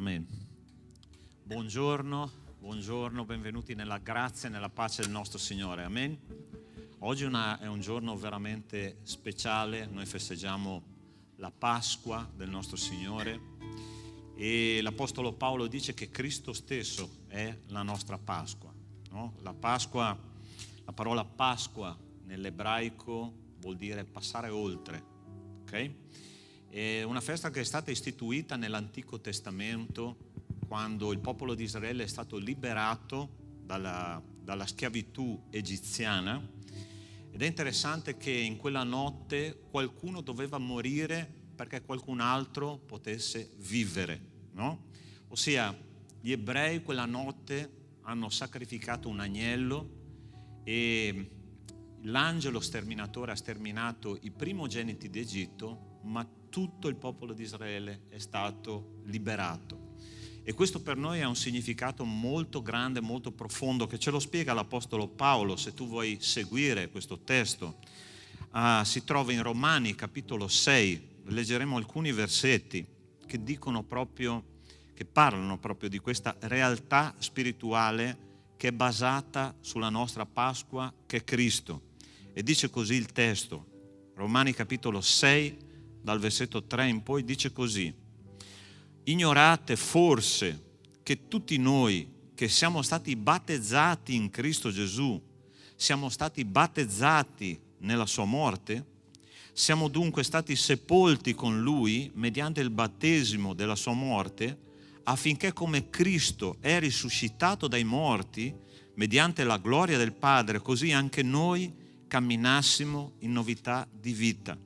Amen. Buongiorno, benvenuti nella grazia e nella pace del nostro Signore. Amen. Oggi è un giorno veramente speciale, noi festeggiamo la Pasqua del nostro Signore e l'Apostolo Paolo dice che Cristo stesso è la nostra Pasqua, no? La parola Pasqua nell'ebraico vuol dire passare oltre, ok? È una festa che è stata istituita nell'Antico Testamento quando il popolo di Israele è stato liberato dalla schiavitù egiziana, ed è interessante che in quella notte qualcuno doveva morire perché qualcun altro potesse vivere, no? Ossia, gli ebrei quella notte hanno sacrificato un agnello e l'angelo sterminatore ha sterminato i primogeniti d'Egitto, ma tutto il popolo di Israele è stato liberato. E questo per noi ha un significato molto grande, molto profondo, che ce lo spiega l'Apostolo Paolo. Se tu vuoi seguire questo testo, si trova in Romani capitolo 6, leggeremo alcuni versetti che parlano proprio di questa realtà spirituale che è basata sulla nostra Pasqua, che è Cristo. E dice così il testo, Romani capitolo 6, dal versetto 3 in poi, dice così: ignorate forse che tutti noi che siamo stati battezzati in Cristo Gesù siamo stati battezzati nella sua morte? Siamo dunque stati sepolti con Lui mediante il battesimo della sua morte, affinché come Cristo è risuscitato dai morti mediante la gloria del Padre, così anche noi camminassimo in novità di vita.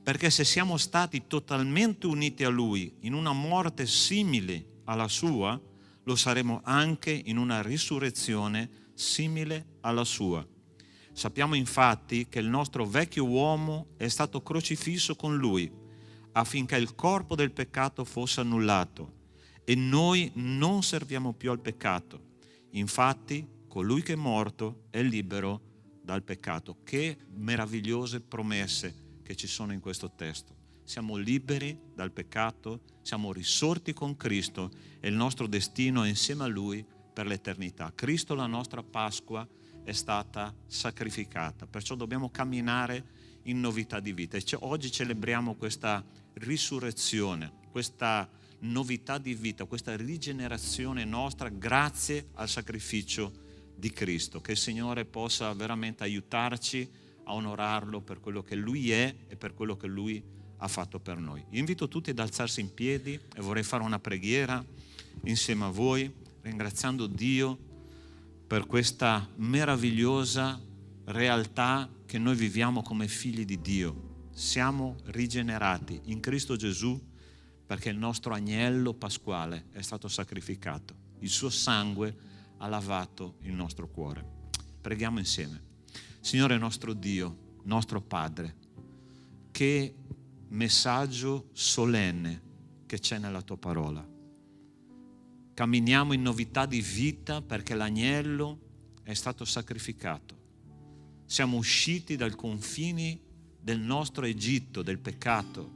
Perché se siamo stati totalmente uniti a Lui in una morte simile alla sua, lo saremo anche in una risurrezione simile alla sua. Sappiamo infatti che il nostro vecchio uomo è stato crocifisso con Lui, affinché il corpo del peccato fosse annullato, e noi non serviamo più al peccato. Infatti, colui che è morto è libero dal peccato. Che meravigliose promesse che ci sono in questo testo. Siamo liberi dal peccato, siamo risorti con Cristo e il nostro destino è insieme a Lui per l'eternità. Cristo, la nostra Pasqua, è stata sacrificata, perciò dobbiamo camminare in novità di vita. E oggi celebriamo questa risurrezione, questa novità di vita, questa rigenerazione nostra grazie al sacrificio di Cristo. Che il Signore possa veramente aiutarci a onorarlo per quello che Lui è e per quello che Lui ha fatto per noi. Invito tutti ad alzarsi in piedi e vorrei fare una preghiera insieme a voi, ringraziando Dio per questa meravigliosa realtà che noi viviamo come figli di Dio. Siamo rigenerati in Cristo Gesù perché il nostro agnello pasquale è stato sacrificato. Il suo sangue ha lavato il nostro cuore. Preghiamo insieme. Signore nostro Dio, nostro Padre, che messaggio solenne che c'è nella tua parola. Camminiamo in novità di vita perché l'agnello è stato sacrificato. Siamo usciti dai confini del nostro Egitto, del peccato,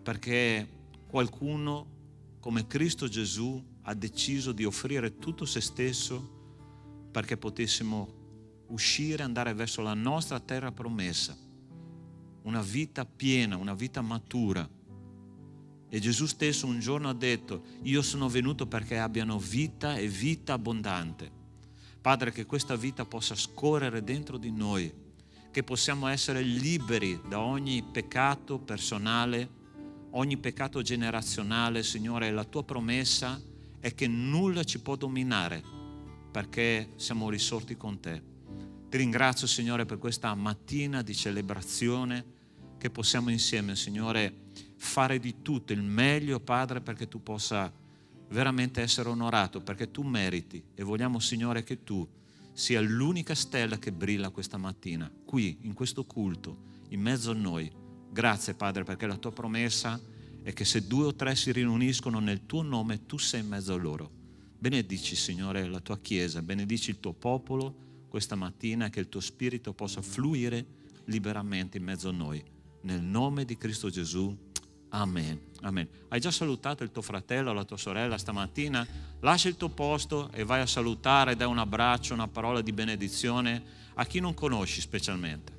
perché qualcuno come Cristo Gesù ha deciso di offrire tutto se stesso perché potessimo uscire, andare verso la nostra terra promessa, una vita piena, una vita matura. E Gesù stesso un giorno ha detto: io sono venuto perché abbiano vita e vita abbondante. Padre, che questa vita possa scorrere dentro di noi, che possiamo essere liberi da ogni peccato personale, ogni peccato generazionale. Signore, la tua promessa è che nulla ci può dominare perché siamo risorti con te. Ti ringrazio, Signore, per questa mattina di celebrazione, che possiamo insieme, Signore, fare di tutto il meglio, Padre, perché tu possa veramente essere onorato, perché tu meriti, e vogliamo, Signore, che tu sia l'unica stella che brilla questa mattina, qui, in questo culto, in mezzo a noi. Grazie, Padre, perché la tua promessa è che se 2 o 3 si riuniscono nel tuo nome, tu sei in mezzo a loro. Benedici, Signore, la tua Chiesa, benedici il tuo popolo questa mattina, che il tuo spirito possa fluire liberamente in mezzo a noi. Nel nome di Cristo Gesù. Amen. Amen. Hai già salutato il tuo fratello o la tua sorella stamattina? Lascia il tuo posto e vai a salutare, dai un abbraccio, una parola di benedizione a chi non conosci specialmente.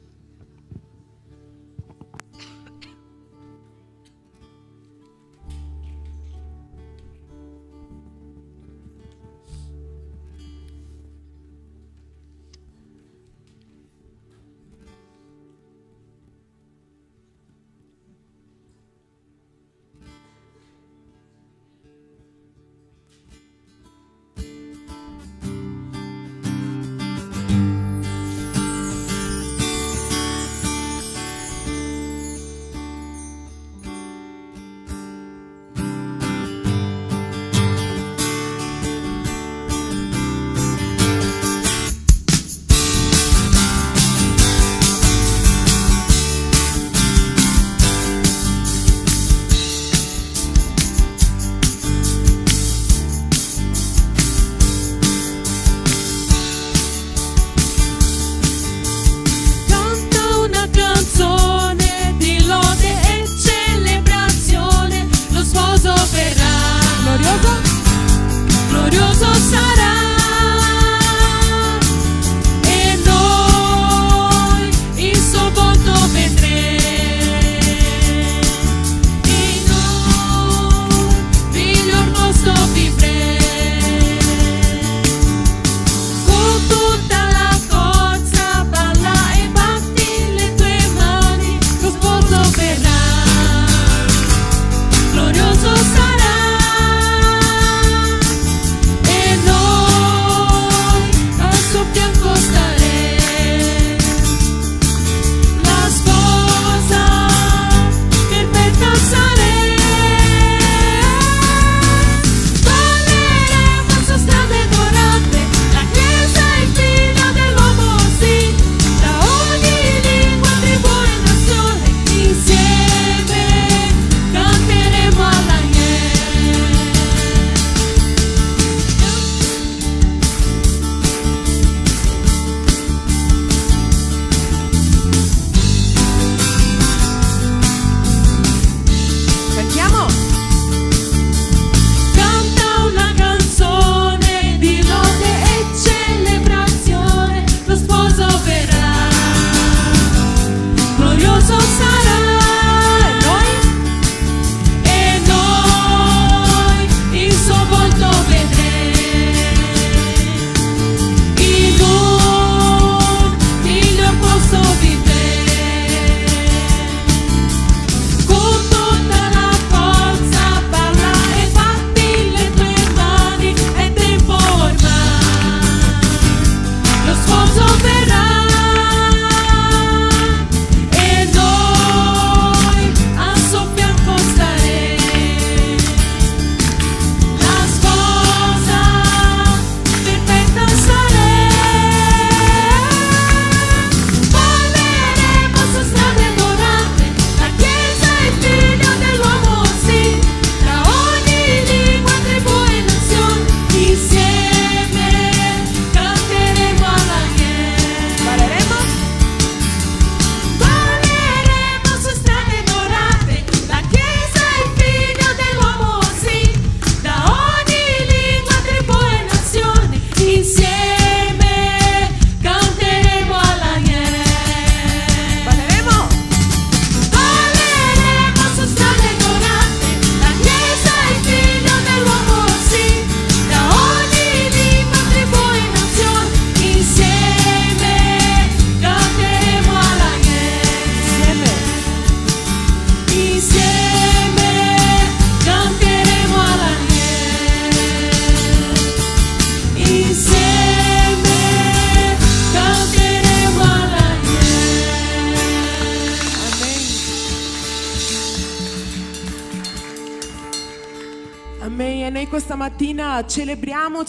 Amen. E noi questa mattina celebriamo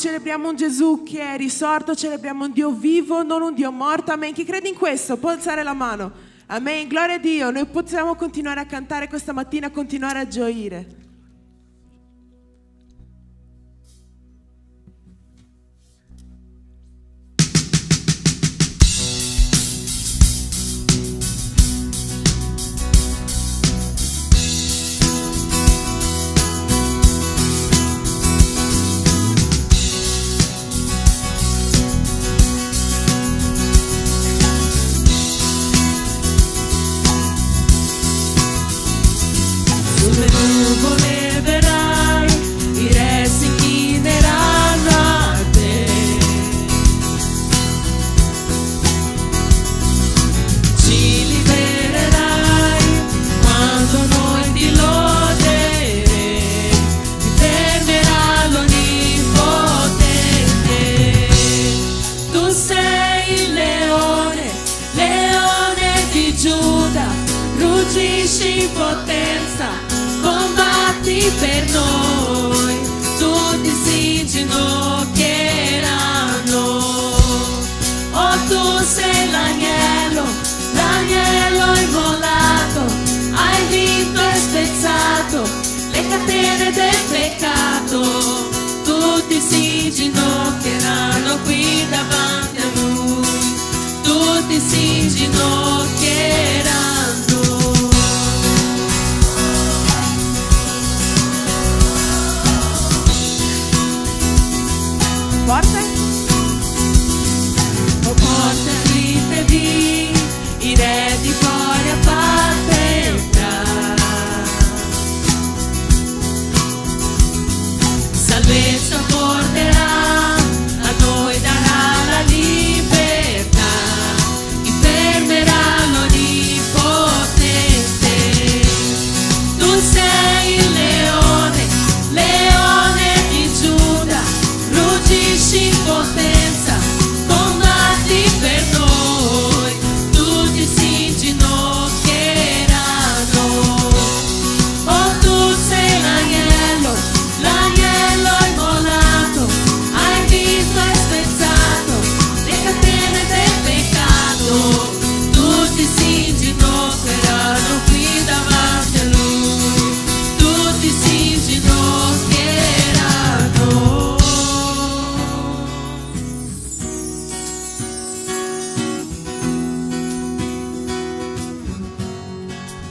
un Gesù che è risorto, celebriamo un Dio vivo, non un Dio morto. Amen. Chi crede in questo può alzare la mano. Amen. Gloria a Dio. Noi possiamo continuare a cantare questa mattina, continuare a gioire. Sulle nuvole verrai, i re si inchineranno a te. Ci libererai quando noi ti loderemo, ti fermerà l'Onnipotente. Tu sei il leone, leone di Giuda, ruggisci in potenza, combatti per noi, tutti si inginocchieranno. Oh, tu sei l'agnello, l'agnello immolato, hai vinto e spezzato le catene del peccato, tutti si inginocchieranno qui davanti a lui, tutti si inginocchieranno. Forte? Oh, porte apritevi, i re di cuore apparterà. Salvezza porterà, a noi darà la libertà, chi fermerà l'Onnipotente. Tu sei il leone, leone di Giuda, ruggisci in potenza, combatti per noi, tutti si inginocchieranno. Oh, tu sei l'agnello, l'agnello immolato, hai vinto e spezzato le catene del peccato, tutti si inginocchieranno qui davanti a lui, tutti si inginocchieranno.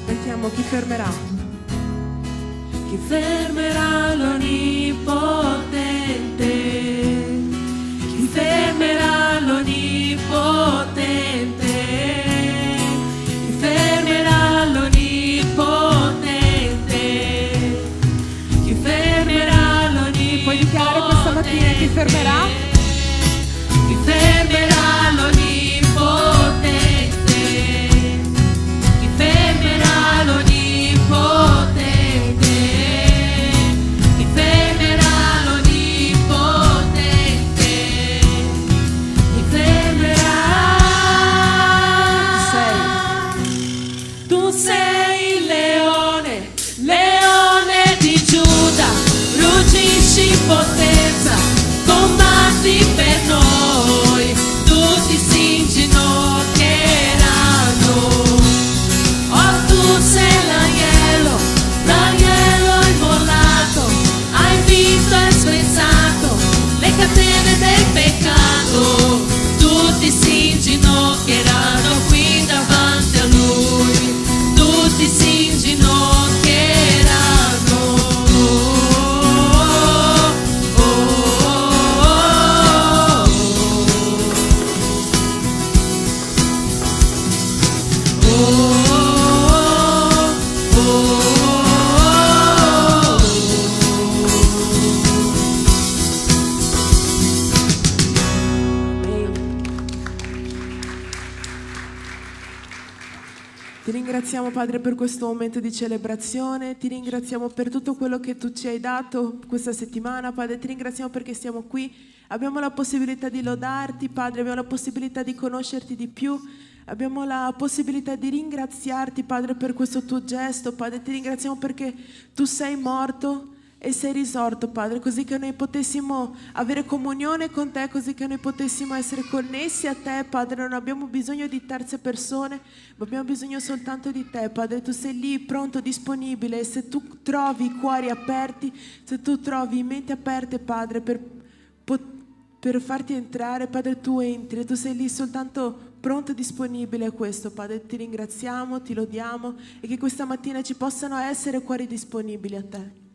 Sentiamo chi fermerà. Chi fermerà l'Onnipotente? Chi fermerà l'Onnipotente? Chi fermerà l'Onnipotente? Chi fermerà l'Onnipotente? Puoi dichiarare questa mattina chi fermerà? Chi fermerà l'Onnipotente? Chi fermerà l'Onnipotente? Chi fermerà l'Onnipotente? Chi fermerà? Tu sei il leone, leone di Giuda, ruggisci in potenza, combatti per noi, tutti si inginocchieranno. Oh, tu sei l'agnello, l'agnello immolato, hai vinto e spezzato le catene del peccato, tutti si inginocchieranno qui davanti a lui, tutti si inginocchieranno. Oh, oh, oh, oh, Ti ringraziamo, Padre, per questo momento di celebrazione, ti ringraziamo per tutto quello che tu ci hai dato questa settimana, Padre, ti ringraziamo perché siamo qui, abbiamo la possibilità di lodarti, Padre, abbiamo la possibilità di conoscerti di più, abbiamo la possibilità di ringraziarti, Padre, per questo tuo gesto, Padre, ti ringraziamo perché tu sei morto e sei risorto, Padre, così che noi potessimo avere comunione con te, così che noi potessimo essere connessi a te, Padre. Non abbiamo bisogno di terze persone, ma abbiamo bisogno soltanto di te, Padre. Tu sei lì pronto, disponibile, e se tu trovi i cuori aperti, se tu trovi menti aperte, Padre, per farti entrare, Padre, tu entri, tu sei lì soltanto pronto e disponibile a questo, Padre. Ti ringraziamo, ti lodiamo, e che questa mattina ci possano essere cuori disponibili a te.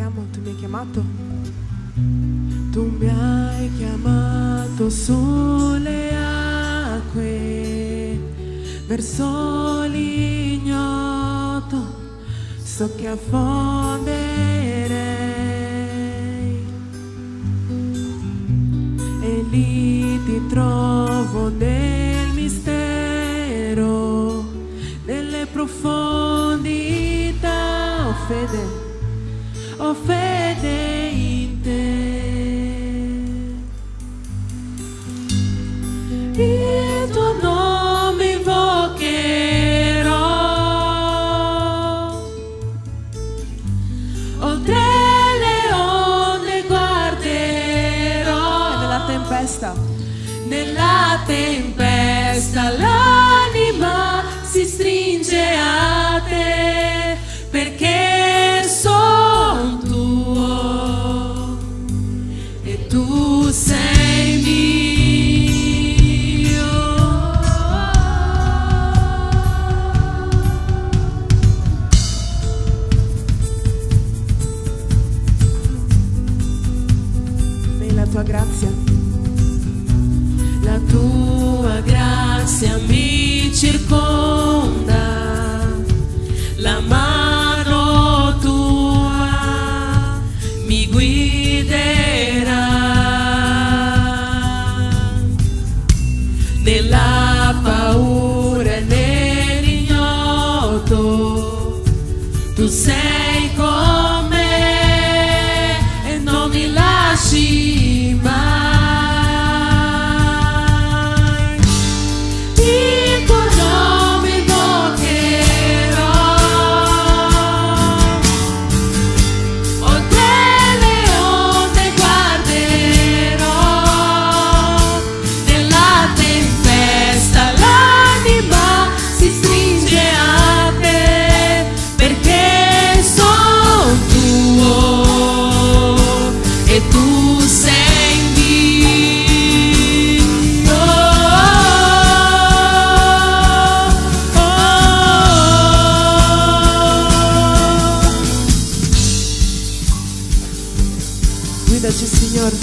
chiamo, tu mi hai chiamato. Tu mi hai chiamato sulle acque, verso l'ignoto, so che affonderei. E lì ti trovo nel mistero, nelle profondità. Ho fede in te. Il tuo nome invocherò, oltre le onde guarderò. Nella tempesta l'anima si stringe a te, perché sono tuo e tu sei mio. E la tua grazia, la tua grazia mi circonda, la mano tua mi guiderà. Nella paura e nell'ignoto tu sei con me e non mi lasci mai. Guidaci, Signore.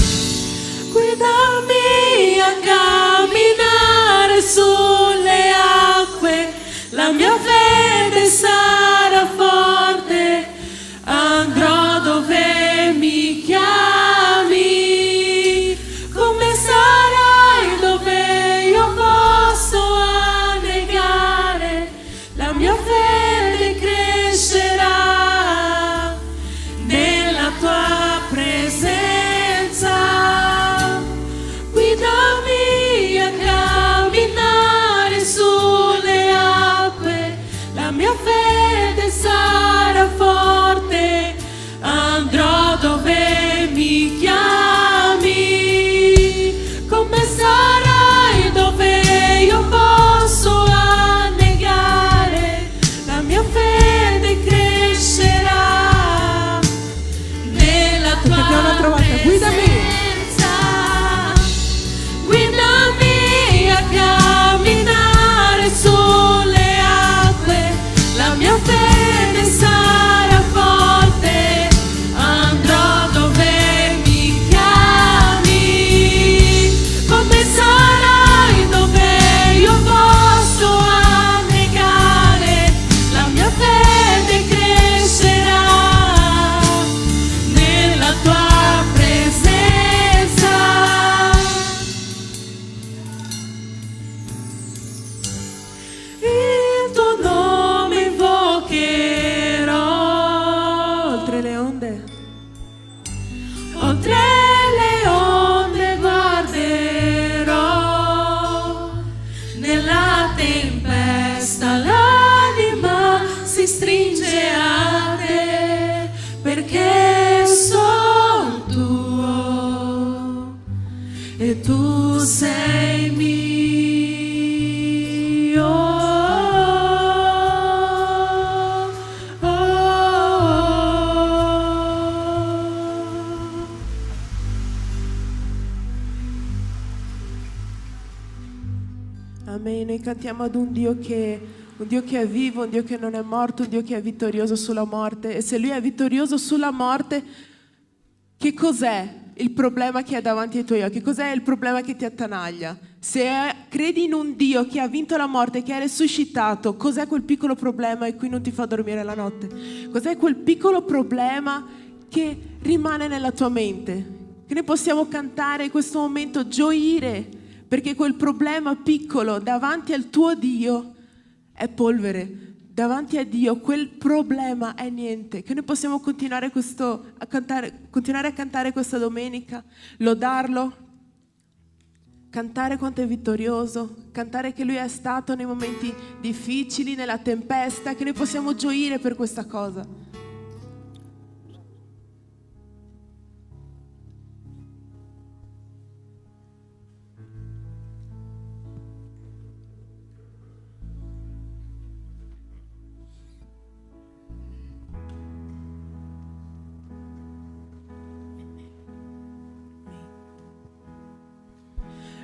Guidami a camminare sulle acque, la mia fede sarà forte, andrò dove mi chiami. Come sarai dove io posso annegare, la mia fede crescerà nella tua presenza. Guidami a camminare sulle acque, la mia fede sarà forte, andrò dove mi chiami. Come sarai dove io posso annegare, la mia fede crescerà nella tua presenza. Guidami a camminare sulle acque, la mia fede sarà forte, andrò dove mi chiami. Come sarai dove io posso annegare, la mia fede crescerà nella tua presenza. Il tuo nome invocherò, oltre le onde, oltre le onde guarderò. Nella tempesta l'anima si stringe a te, perché sono tuo e tu sei mio. Amen. Noi cantiamo ad un Dio che un Dio che è vivo, un Dio che non è morto, un Dio che è vittorioso sulla morte. E se Lui è vittorioso sulla morte, che cos'è il problema che è davanti ai tuoi occhi? Cos'è il problema che ti attanaglia? Se credi in un Dio che ha vinto la morte, che è risuscitato, cos'è quel piccolo problema in cui non ti fa dormire la notte? Cos'è quel piccolo problema che rimane nella tua mente? Che noi possiamo cantare in questo momento, gioire, perché quel problema piccolo davanti al tuo Dio è polvere. Davanti a Dio quel problema è niente. Che noi possiamo continuare a cantare questa domenica, lodarlo, cantare quanto è vittorioso, cantare che Lui è stato nei momenti difficili, nella tempesta, che noi possiamo gioire per questa cosa.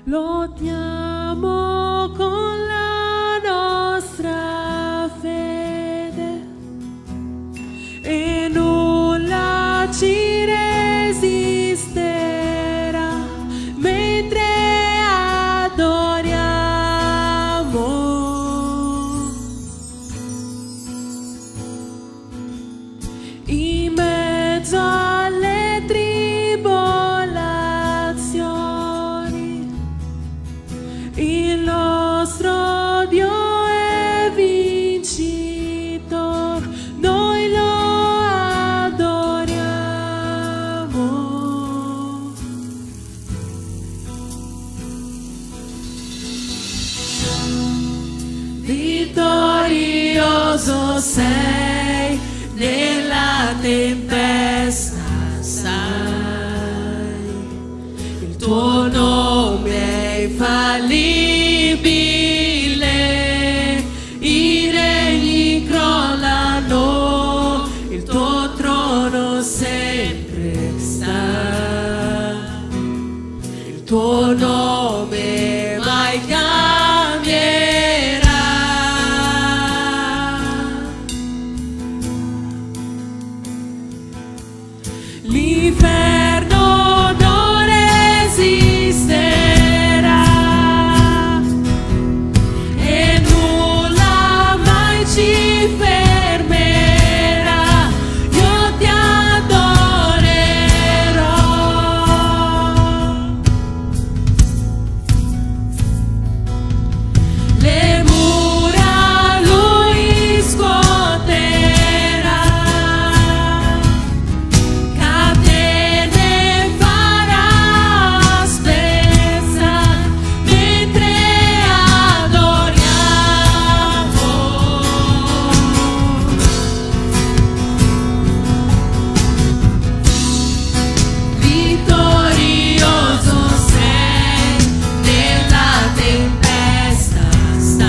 Lottiamo con la nostra fede e nulla ci resisterà mentre adoriamo. In mezzo alle tribolazioni il nostro Dio è vincito, noi lo adoriamo. Vittorioso sei nella tempesta, sai, il tuo nome è infallibile, i regni crollano, il tuo trono sempre sta, il tuo nome mai cambierà. L'inferno non resisterà e nulla mai ci fermerà. Io ti adorerò. Le mura lui scuoterà, catene farà spezzare mentre adoriamo. Vittorioso sei nella tempesta, stai,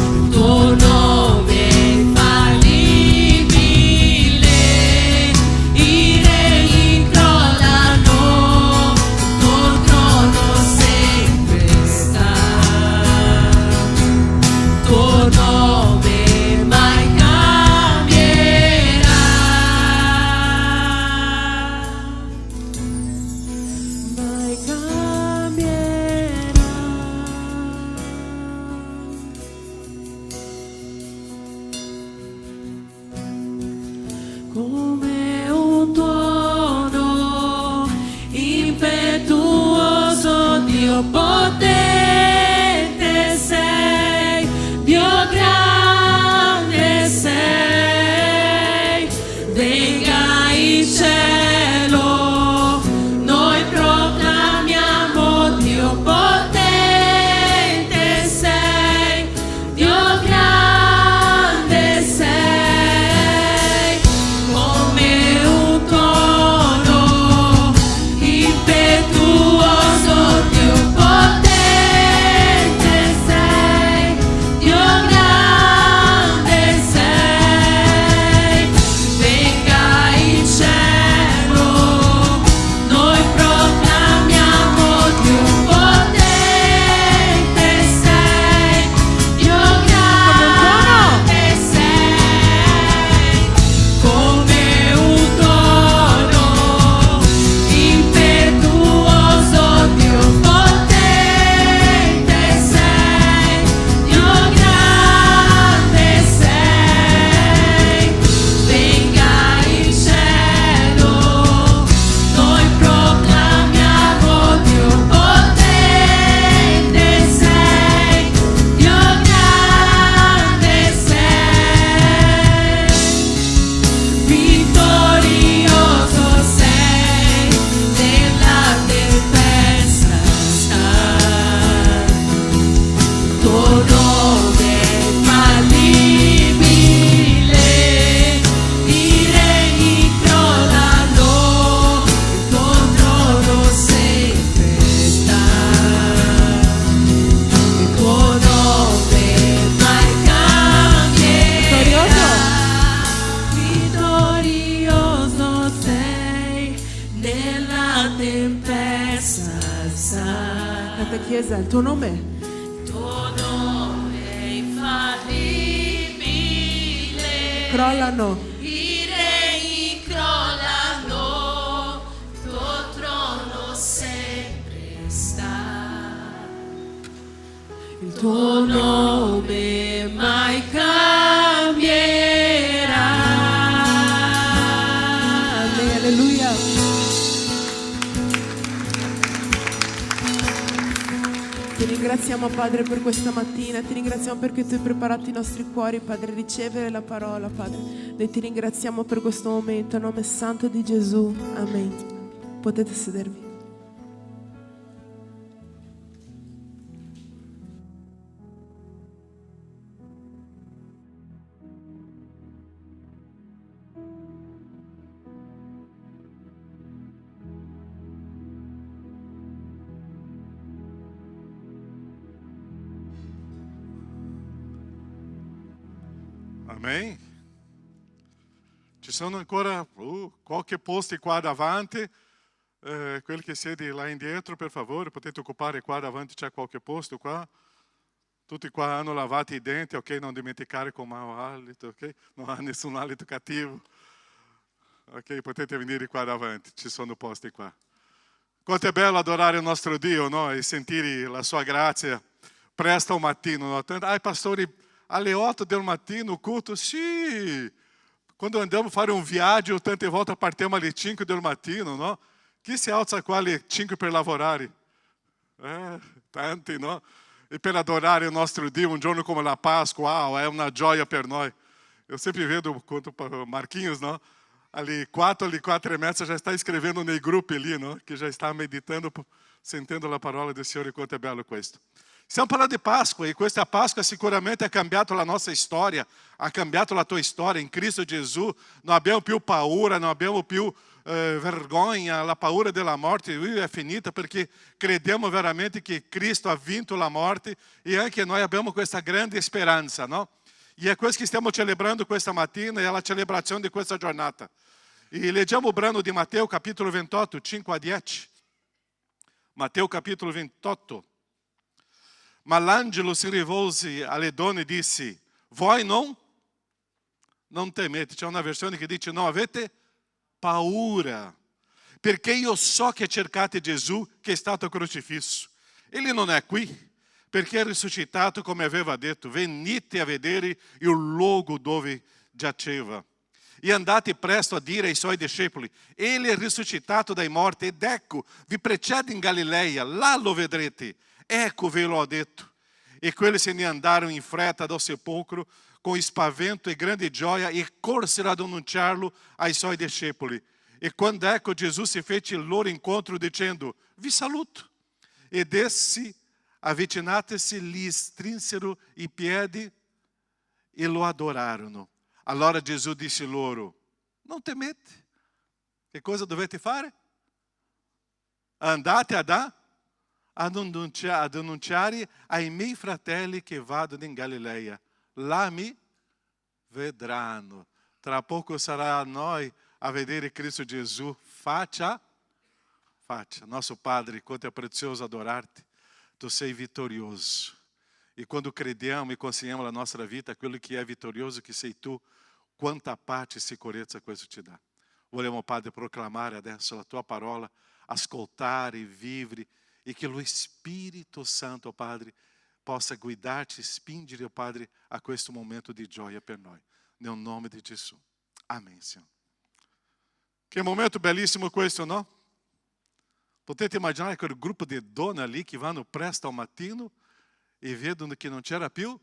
il tuo nome è infallibile, i regni crollano, il tuo trono sempre sta, il tuo nome mai cambierà, mai cambierà. Come un tuono impetuoso, Dio potente sei, Dio grande sei, venga in cielo, noi proclamiamo Dio potente sei, Dio grande sei, come un tono impetuoso, Dio potente chiesa, il tuo nome. Il tuo nome è infallibile. Crollano. I regni crollano, il tuo trono sempre sta. Il tuo nome mai cambierà. Amen, alleluia. Ti ringraziamo Padre per questa mattina, ti ringraziamo perché tu hai preparato i nostri cuori, Padre, a ricevere la parola, Padre. Noi ti ringraziamo per questo momento, a nome santo di Gesù. Amen. Potete sedervi. Amém? Ci sono ancora qualche posto qua davanti, quelli che siete là indietro, per favore, potete occupare qua davanti, c'è qualche posto qua. Tutti qua hanno lavato i denti, ok? Non dimenticare con mau hálito, ok? Non ha nessun hálito cattivo. Ok, potete venire qua davanti, ci sono posti qua. Quanto è bello adorare il nostro Dio, no? E sentire la sua grazia presto al mattino, no? Pastori, alle 8 del mattino, o culto? Sì! Quando andiamo a fare un viaggio, tante volte partiamo alle 5 del mattino, no? Chi si alza qua alle 5 per lavorare? Tanti, no? E per adorare il nostro Dio, un giorno come la Páscoa, wow, è una gioia per noi. Eu sempre vedo, conto para Marquinhos, no? Ali 4 e meia já está escrevendo nei gruppi lì, no? Que já está meditando, sentendo la parola del Signore, quanto è bello questo. Stiamo parlando di Pasqua e questa Pasqua sicuramente ha cambiato la nostra storia, ha cambiato la tua storia. In Cristo Gesù non abbiamo più paura, non abbiamo più vergogna, la paura della morte è finita perché crediamo veramente che Cristo ha vinto la morte e anche noi abbiamo questa grande speranza, no? E è questo che stiamo celebrando questa mattina, è la celebrazione di questa giornata. E leggiamo il brano di Matteo capitolo 28, 5 a 10. Matteo capitolo 28. Ma l'angelo si rivolse alle donne e disse: voi non temete. C'è una versione che dice: non avete paura, perché io so che cercate Gesù che è stato crocifisso. Egli non è qui, perché è risuscitato come aveva detto. Venite a vedere il luogo dove giaceva. E andate presto a dire ai suoi discepoli: egli è risuscitato dai morti ed ecco, vi precede in Galileia, là lo vedrete. Ecco, ve l'ho detto. E quelli se ne andarono in fretta dal sepolcro com spavento e grande gioia e corsero ad annunciarlo ai suoi discepoli. E quando ecco Gesù si fece il loro incontro dicendo: vi saluto. Ed essi, avvicinatisi, gli strinsero i piedi e lo adorarono. Allora Gesù disse loro: non temete. Che cosa dovete fare? Andate ad annunciare ai miei fratelli che vadano in Galileia. Là mi vedranno. Tra poco sarà a noi a vedere Cristo Gesù faccia a faccia. Nosso Padre, quanto è prezioso adorarti. Tu sei vitorioso. E quando crediamo e consegniamo la nostra vita, quello che è vitorioso che sei tu, quanta pace e sicurezza questo ti dà. Vogliamo, Padre, proclamare adesso la tua parola, ascoltare e vivere, e che lo Spirito Santo, Padre, possa guidarci, spingere, Padre, a questo momento di gioia per noi. Nel nome di Gesù. Amém, Senhor. Che momento bellissimo questo, no? Potete immaginare quel gruppo di donne ali che vanno presto al mattino e vedono che non c'era più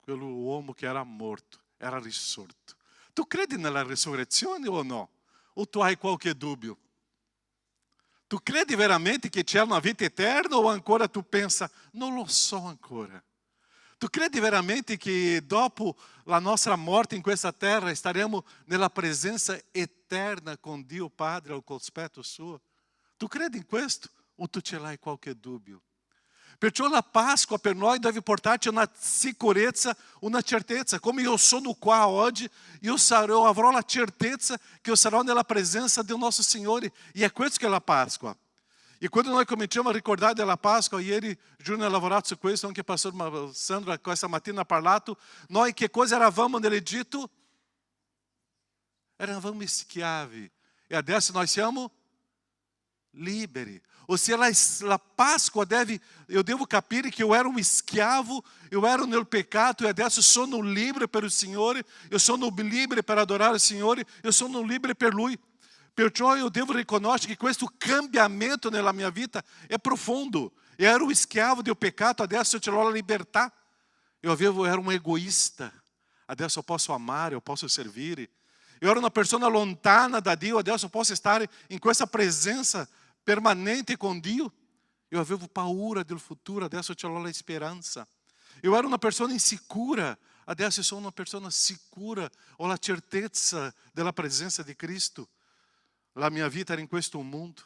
quell'uomo che era morto, era risorto. Tu credi nella risurrezione o no? O tu hai qualche dubbio? Tu credi veramente che c'è una vita eterna o ancora tu pensa, non lo so ancora? Tu credi veramente che dopo la nostra morte in questa terra staremo nella presenza eterna con Dio Padre al cospetto suo? Tu credi in questo o tu ce l'hai qualche dubbio? Perciò la Pasqua per noi deve portarci una sicurezza, una certezza. Come io sono qua oggi, io avrò la certezza che io sarò nella presenza del nostro Signore. E è questo che è la Pasqua. E quando noi cominciamo a ricordare della Pasqua, ieri Giulio ha lavorato su questo, anche il pastor Sandra questa mattina ha parlato, noi che cosa eravamo nell'Egitto? Eravamo schiavi. E adesso noi siamo liberi. Ou seja, la Páscoa eu devo capire que eu era um escravo, eu era nel pecado e adesso sono livre per il Signore, eu sono livre per adorare il Signore, eu sono livre per Lui. Perciò eu devo riconoscere che questo cambiamento nella mia vita è profondo. Eu era um escravo do pecado, adesso eu te ho la libertà. Eu era um egoísta, adesso eu posso amar, eu posso servir. Eu era uma pessoa lontana da Dio, adesso eu posso estar em questa presença permanente com Dio. Eu avevo paura do futuro, adesso eu ho la esperança. Eu era uma pessoa insicura, adesso eu sou uma pessoa sicura, ho la certezza della presença de Cristo. La mia vita era in questo mondo,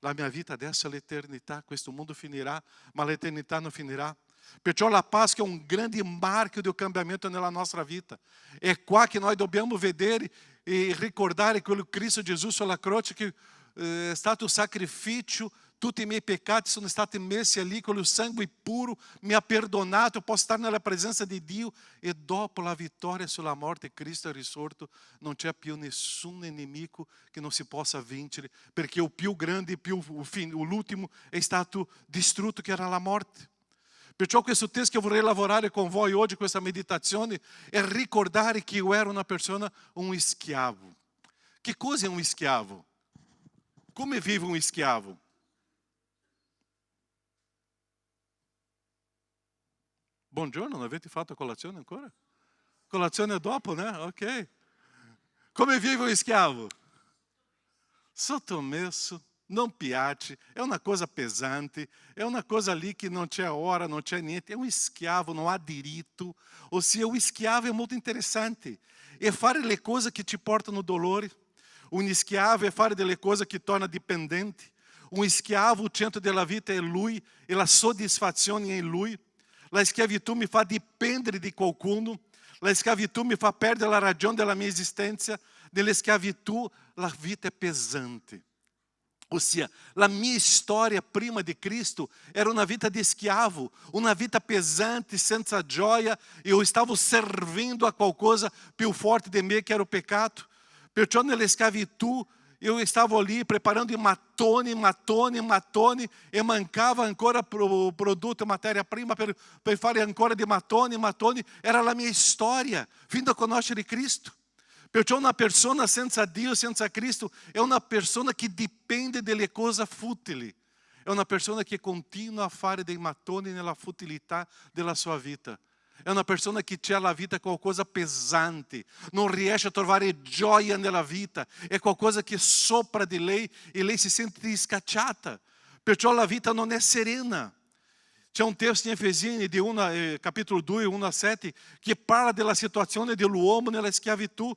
la mia vita adesso è l'eternità, questo mondo finirà, ma l'eternità non finirà. Perciò la Páscoa è un grande marchio di cambiamento nella nostra vita. È qua che noi dobbiamo vedere e ricordare quello Cristo Gesù sulla croce che è stato un sacrificio, tutti i miei peccati sono stati messi lì con il sangue puro, mi ha perdonato, posso stare nella presenza di Dio e dopo la vittoria sulla morte Cristo è risorto, non c'è più nessun nemico che non si possa vincere, perché il più grande, l'ultimo è stato distrutto che era la morte. Perciò questo testo che vorrei lavorare con voi oggi, questa meditazione, è ricordare che io ero una persona, un schiavo. Che cosa è un schiavo? Come vive un schiavo? Buongiorno, non avete fatto colazione ancora? Colazione dopo, né? Ok. Come vive un schiavo? Sottomesso, non piace, è una cosa pesante, è una cosa lì che non c'è ora, non c'è niente, è un schiavo, non ha diritto. Ossia, o schiavo è molto interessante, è fare le cose che ci portano dolore. Un schiavo è fare delle cose che torna dipendenti. Un schiavo, il centro della vita è lui e la soddisfazione è in lui. La schiavitù mi fa dipendere di qualcuno. La schiavitù mi fa perdere la ragione della mia esistenza. Nella schiavitù la vita è pesante. Ossia, la mia storia prima di Cristo era una vita di schiavo, una vita pesante, senza gioia. Eu stavo servindo a qualcosa più forte di me, che era o pecado. Perciò nella schiavitù eu stavo lì preparando i mattoni e mancava ancora produto, matéria-prima per fare ancora di mattoni. Era la mia storia, fino a conoscere Cristo. Perciò una persona senza Dio, senza Cristo, è una persona che dipende delle cose futili. È una persona che continua a fare dei mattoni nella futilità della sua vita. È una persona che c'è la vita qualcosa pesante, non riesce a trovare gioia nella vita, è qualcosa che sopra di lei e lei si sente scacciata. Perciò la vita non è serena. C'è un testo in Efesini, capitolo 2, 1-7, che parla della situazione dell'uomo nella schiavitù.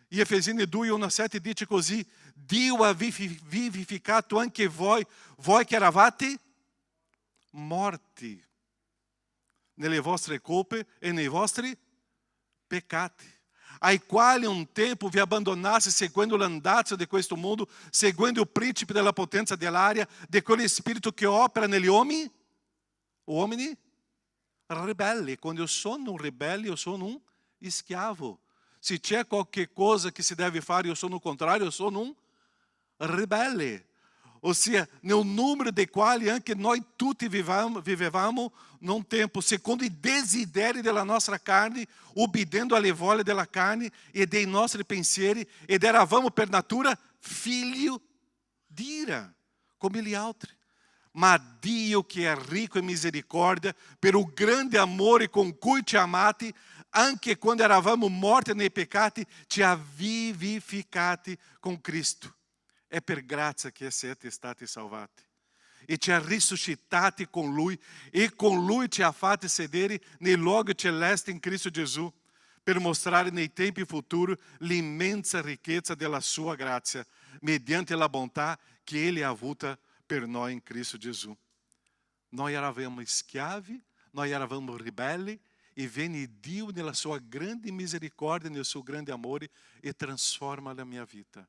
E Efesini 2, 1-7 dice così: Dio ha vivificato anche voi che eravate morti nelle vostre colpe e nei vostri peccati, ai quali un tempo vi abbandonaste seguendo l'andazzo di questo mondo, seguendo il principe della potenza dell'aria, di quello spirito che opera negli uomini ribelli. Quando io sono un ribelle, io sono un schiavo. Se c'è qualche cosa che si deve fare, io sono contrario, io sono un ribelle. Ossia, nel numero dei quali anche noi tutti vivevamo num tempo secondo i desideri della nostra carne, obbedendo alle voglie della carne e dei nostri pensieri, ed eravamo per natura figlio d'ira, come gli altri. Ma Dio, che è ricco in misericordia, per il grande amore con cui ci ha amati, anche quando eravamo morti nei peccati, ci ha vivificati con Cristo. È per grazia che siete stati salvati. E ci ha risuscitati con Lui, e con Lui ci ha fatti sedere nei luoghi celesti in Cristo Gesù, per mostrare nei tempi futuri l'immensa ricchezza della sua grazia, mediante la bontà che Ele ha avuta per noi in Cristo Gesù. Noi eravamo schiavi, noi eravamo ribelli, e viene Dio nella sua grande misericórdia, nel suo grande amore, e transforma la mia vita.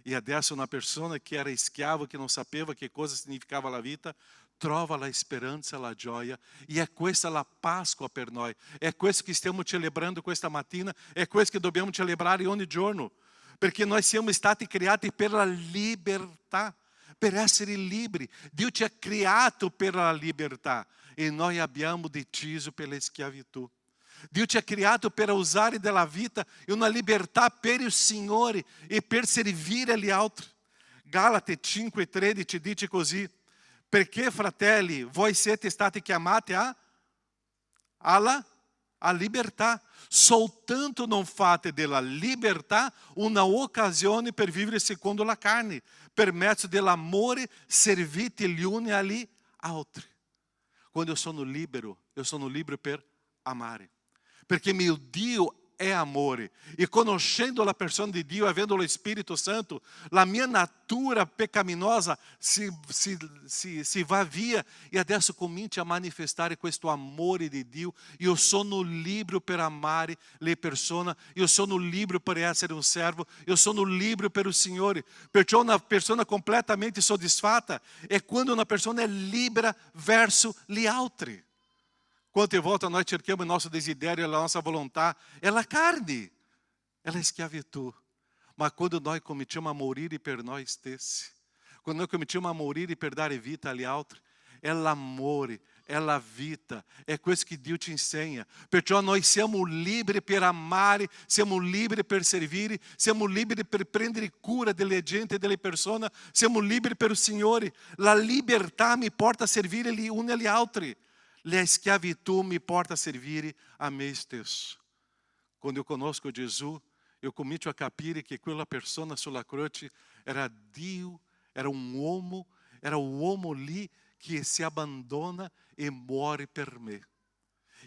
E adesso una persona che era schiavo, che non sapeva che cosa significava la vita, trova la speranza, la gioia. E è questa la Pasqua per noi. È questo che stiamo celebrando questa mattina. È questo che dobbiamo celebrare ogni giorno. Perché noi siamo stati creati per la libertà, per essere liberi. Dio ci ha creato per la libertà e noi abbiamo deciso per la schiavitù. Dio ci ha creato per usare della vita una libertà per il Signore e per servire agli altri. Galate 5,13 dice così: perché fratelli, voi siete stati chiamati alla libertà. Soltanto non fate della libertà una occasione per vivere secondo la carne. Per mezzo dell'amore servite gli uni agli altri. Quando io sono libero per amare. Perché mio Dio è amore. E conoscendo la persona di Dio, avendo lo Spirito Santo, la mia natura pecaminosa si va via e adesso comincia a manifestare questo amore di Dio. Io sono libero per amare le persone, io sono libero per essere un servo, io sono libero per il Signore. Perciò una persona completamente soddisfatta è quando una persona è libera verso gli altri. Quante volte noi cerchiamo il nostro desiderio, la nostra volontà, è la carne, è la schiavitù. Ma quando noi cominciamo a morire per noi stessi, quando noi cominciamo a morire per dare vita agli altri, è l'amore, è la vita, è questo che Dio ci insegna. Perciò noi siamo liberi per amare, siamo liberi per servire, siamo liberi per prendere cura delle gente e delle persone, siamo liberi per il Signore. La libertà mi porta a servire gli uni agli altri. La schiavitù mi porta a servire a me stesso. Quando eu conosco Gesù, eu comincio a capire che quella persona sulla croce era Dio, era un uomo lì che si abbandona e muore per me.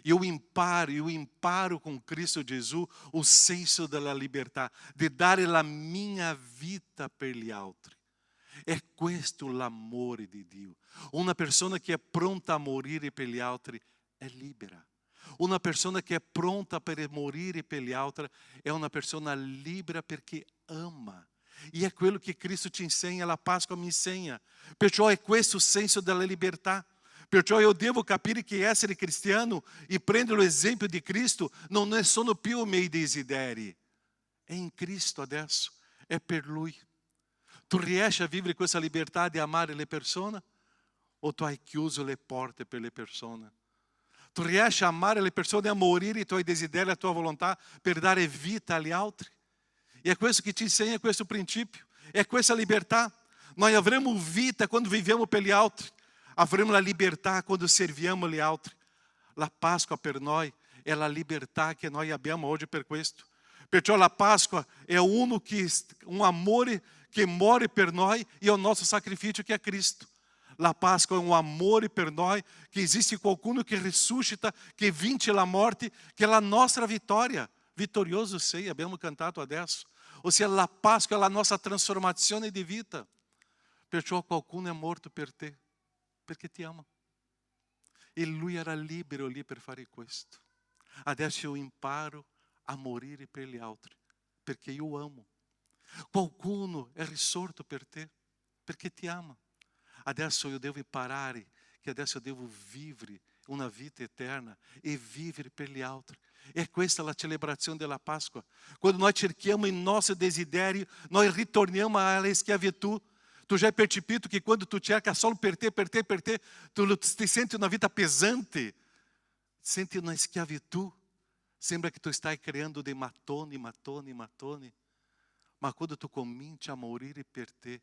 Eu imparo com Cristo Gesù o senso della libertà, di dare la mia vita per gli altri. È questo l'amore di Dio. Una persona che è pronta a morire per gli altri è libera. Una persona che è pronta per morire per gli altri è una persona libera perché ama. E è quello che Cristo ci insegna, la Pasqua mi insegna. Perciò è questo il senso della libertà. Perciò io devo capire che essere cristiano e prendere l'esempio di Cristo non sono più i miei desideri. È in Cristo adesso, è per Lui. Tu riesci a vivere questa libertà di amare le persone? O tu hai chiuso le porte per le persone? Tu riesci a amare le persone e a morire i tuoi desideri, la tua volontà per dare vita agli altri? E è questo che ci insegna questo principio. È questa libertà. Noi avremo vita quando viviamo per gli altri. Avremo la libertà quando serviamo gli altri. La Pasqua per noi è la libertà che noi abbiamo oggi per questo. Perciò la Pasqua è un amore che muore per noi e o nosso sacrifício que é Cristo. La Pasqua è un amore per noi, che esiste qualcuno che risuscita, che vince la morte, che è la nostra vittoria. Vitorioso sei, abbiamo cantato adesso. Ossia la Pasqua è la nostra trasformazione di vita. Perciò qualcuno è morto per te, perché ti ama. E lui era libero lì per fare questo. Adesso io imparo a morire per gli altri, perché io amo. Qualcuno è risorto per te, perché ti ama. Adesso io devo imparare che adesso io devo vivere una vita eterna e vivere per gli altri. E questa è la celebrazione della Pasqua. Quando noi cerchiamo il nostro desiderio, noi ritorniamo alla schiavitù. Tu já hai percepito que quando tu cerca solo per te, tu ti senti una vita pesante, senti una schiavitù. Sembra che tu stai creando dei mattoni. Ma quando tu cominci a morire per te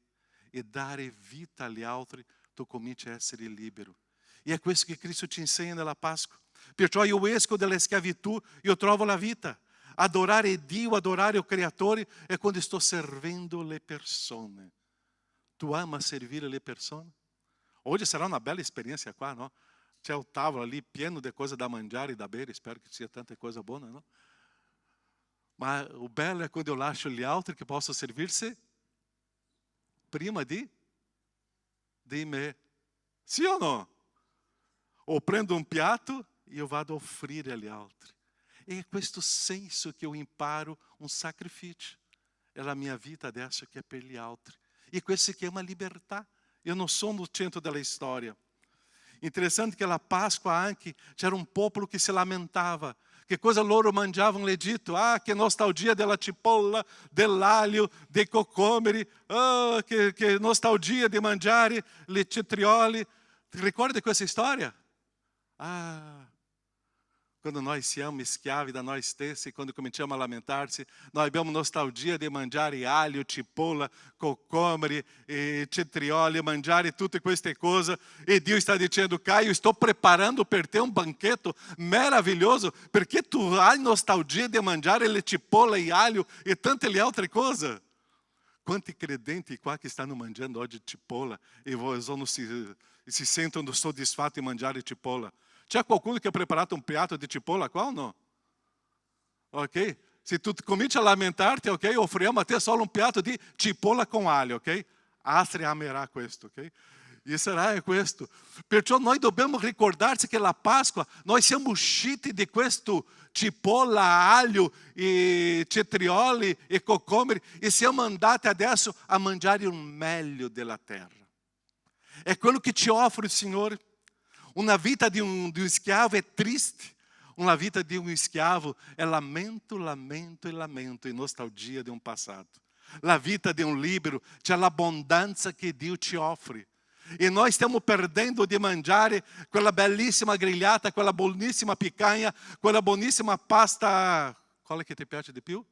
e dare vita agli altri, tu cominci a essere libero. E è questo che Cristo ci insegna nella Pasqua. Perciò io esco dalla schiavitù, io trovo la vita. Adorare Dio, adorare il Creatore è quando sto servendo le persone. Tu ama servire le persone? Oggi sarà una bella esperienza qua, no? C'è un tavolo lì pieno di cose da mangiare e da bere, spero che ci sia tante cose buone, no? Ma o bello è quando io lascio gli altri che possono servirsi prima di me. Sì o no? O prendo un piatto e io vado a offrire agli altri. E è questo senso che io imparo un sacrificio. è la mia vita adesso che è per gli altri. E questo si chiama libertà. Io non sono il centro della storia. Interessante che alla Páscoa anche c'era un popolo che si lamentava. Che cosa loro mangiavano l'Egitto? Ah, che nostalgia della cipolla, dell'aglio, dei cocomeri. Ah, che nostalgia di mangiare le cetrioli. Ti ricordi questa storia? Ah, quando nós siamo schiavi da nós stessi, quando cominciamo a lamentarci, noi abbiamo nostalgia di mangiare aglio, cipolla, cocomeri, cetrioli, mangiare tutte queste cose. E Dio sta dicendo, Caio, sto preparando per te un banchetto meraviglioso, perché tu hai nostalgia di mangiare le cipolla e aglio e tante le altre cose. Quanti credenti qua che stanno mangiando oggi cipolla e non si sentono soddisfatti di mangiare cipolla? C'è qualcuno che ha preparato un piatto di cipolla qua o no? Ok? Se tu cominci a lamentarti, ok? Offriamo a te solo un piatto di cipolla con aglio, ok? Astri amerà questo, ok? E sarà questo. Perciò noi dobbiamo ricordarci che la Páscoa, noi siamo usciti di questo cipolla, aglio e cetrioli e cocomeri e siamo andati adesso a mangiare il meglio della terra. È quello che ci offre il Signore. Una vita di un schiavo è triste. Una vita di un schiavo è lamento, lamento e lamento e nostalgia di un passato. La vita di un libero c'è l'abbondanza che Dio ci offre. E noi stiamo perdendo di mangiare quella bellissima grigliata, quella buonissima picanha, quella buonissima pasta. Qual è che ti piace di più?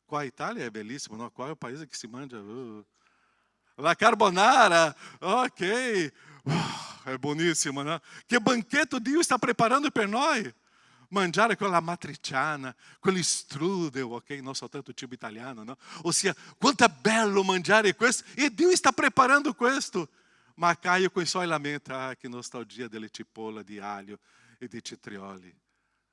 Qua in Italia è bellissimo, no? Qua è il paese che si mangia. La carbonara, ok. È buonissima, no? Che banchetto Dio sta preparando per noi. Mangiare quella matriciana, quell'strudel, ok? Non soltanto il cibo italiano, no? Ossia, quanto è bello mangiare questo. E Dio sta preparando questo. Ma Caio com i suoi lamenti, ah, che nostalgia delle cipolla, di aglio e di cetrioli.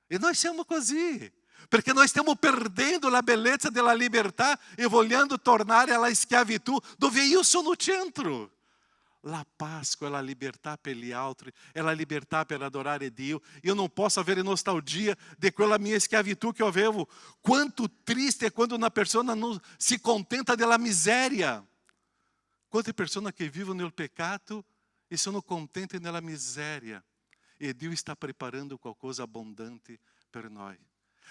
E noi siamo così, perché noi stiamo perdendo la bellezza della libertà e vogliamo tornare alla schiavitù, dove io sono centro. La Páscoa è la libertà per gli altri, è la libertà per adorare Dio. Io non posso avere nostalgia di quella mia schiavitù che eu avevo. Quanto triste è quando una persona non si contenta della miseria. Quante persone che vivono nel peccato e sono contente nella miseria. E Dio está preparando qualcosa abbondante per noi.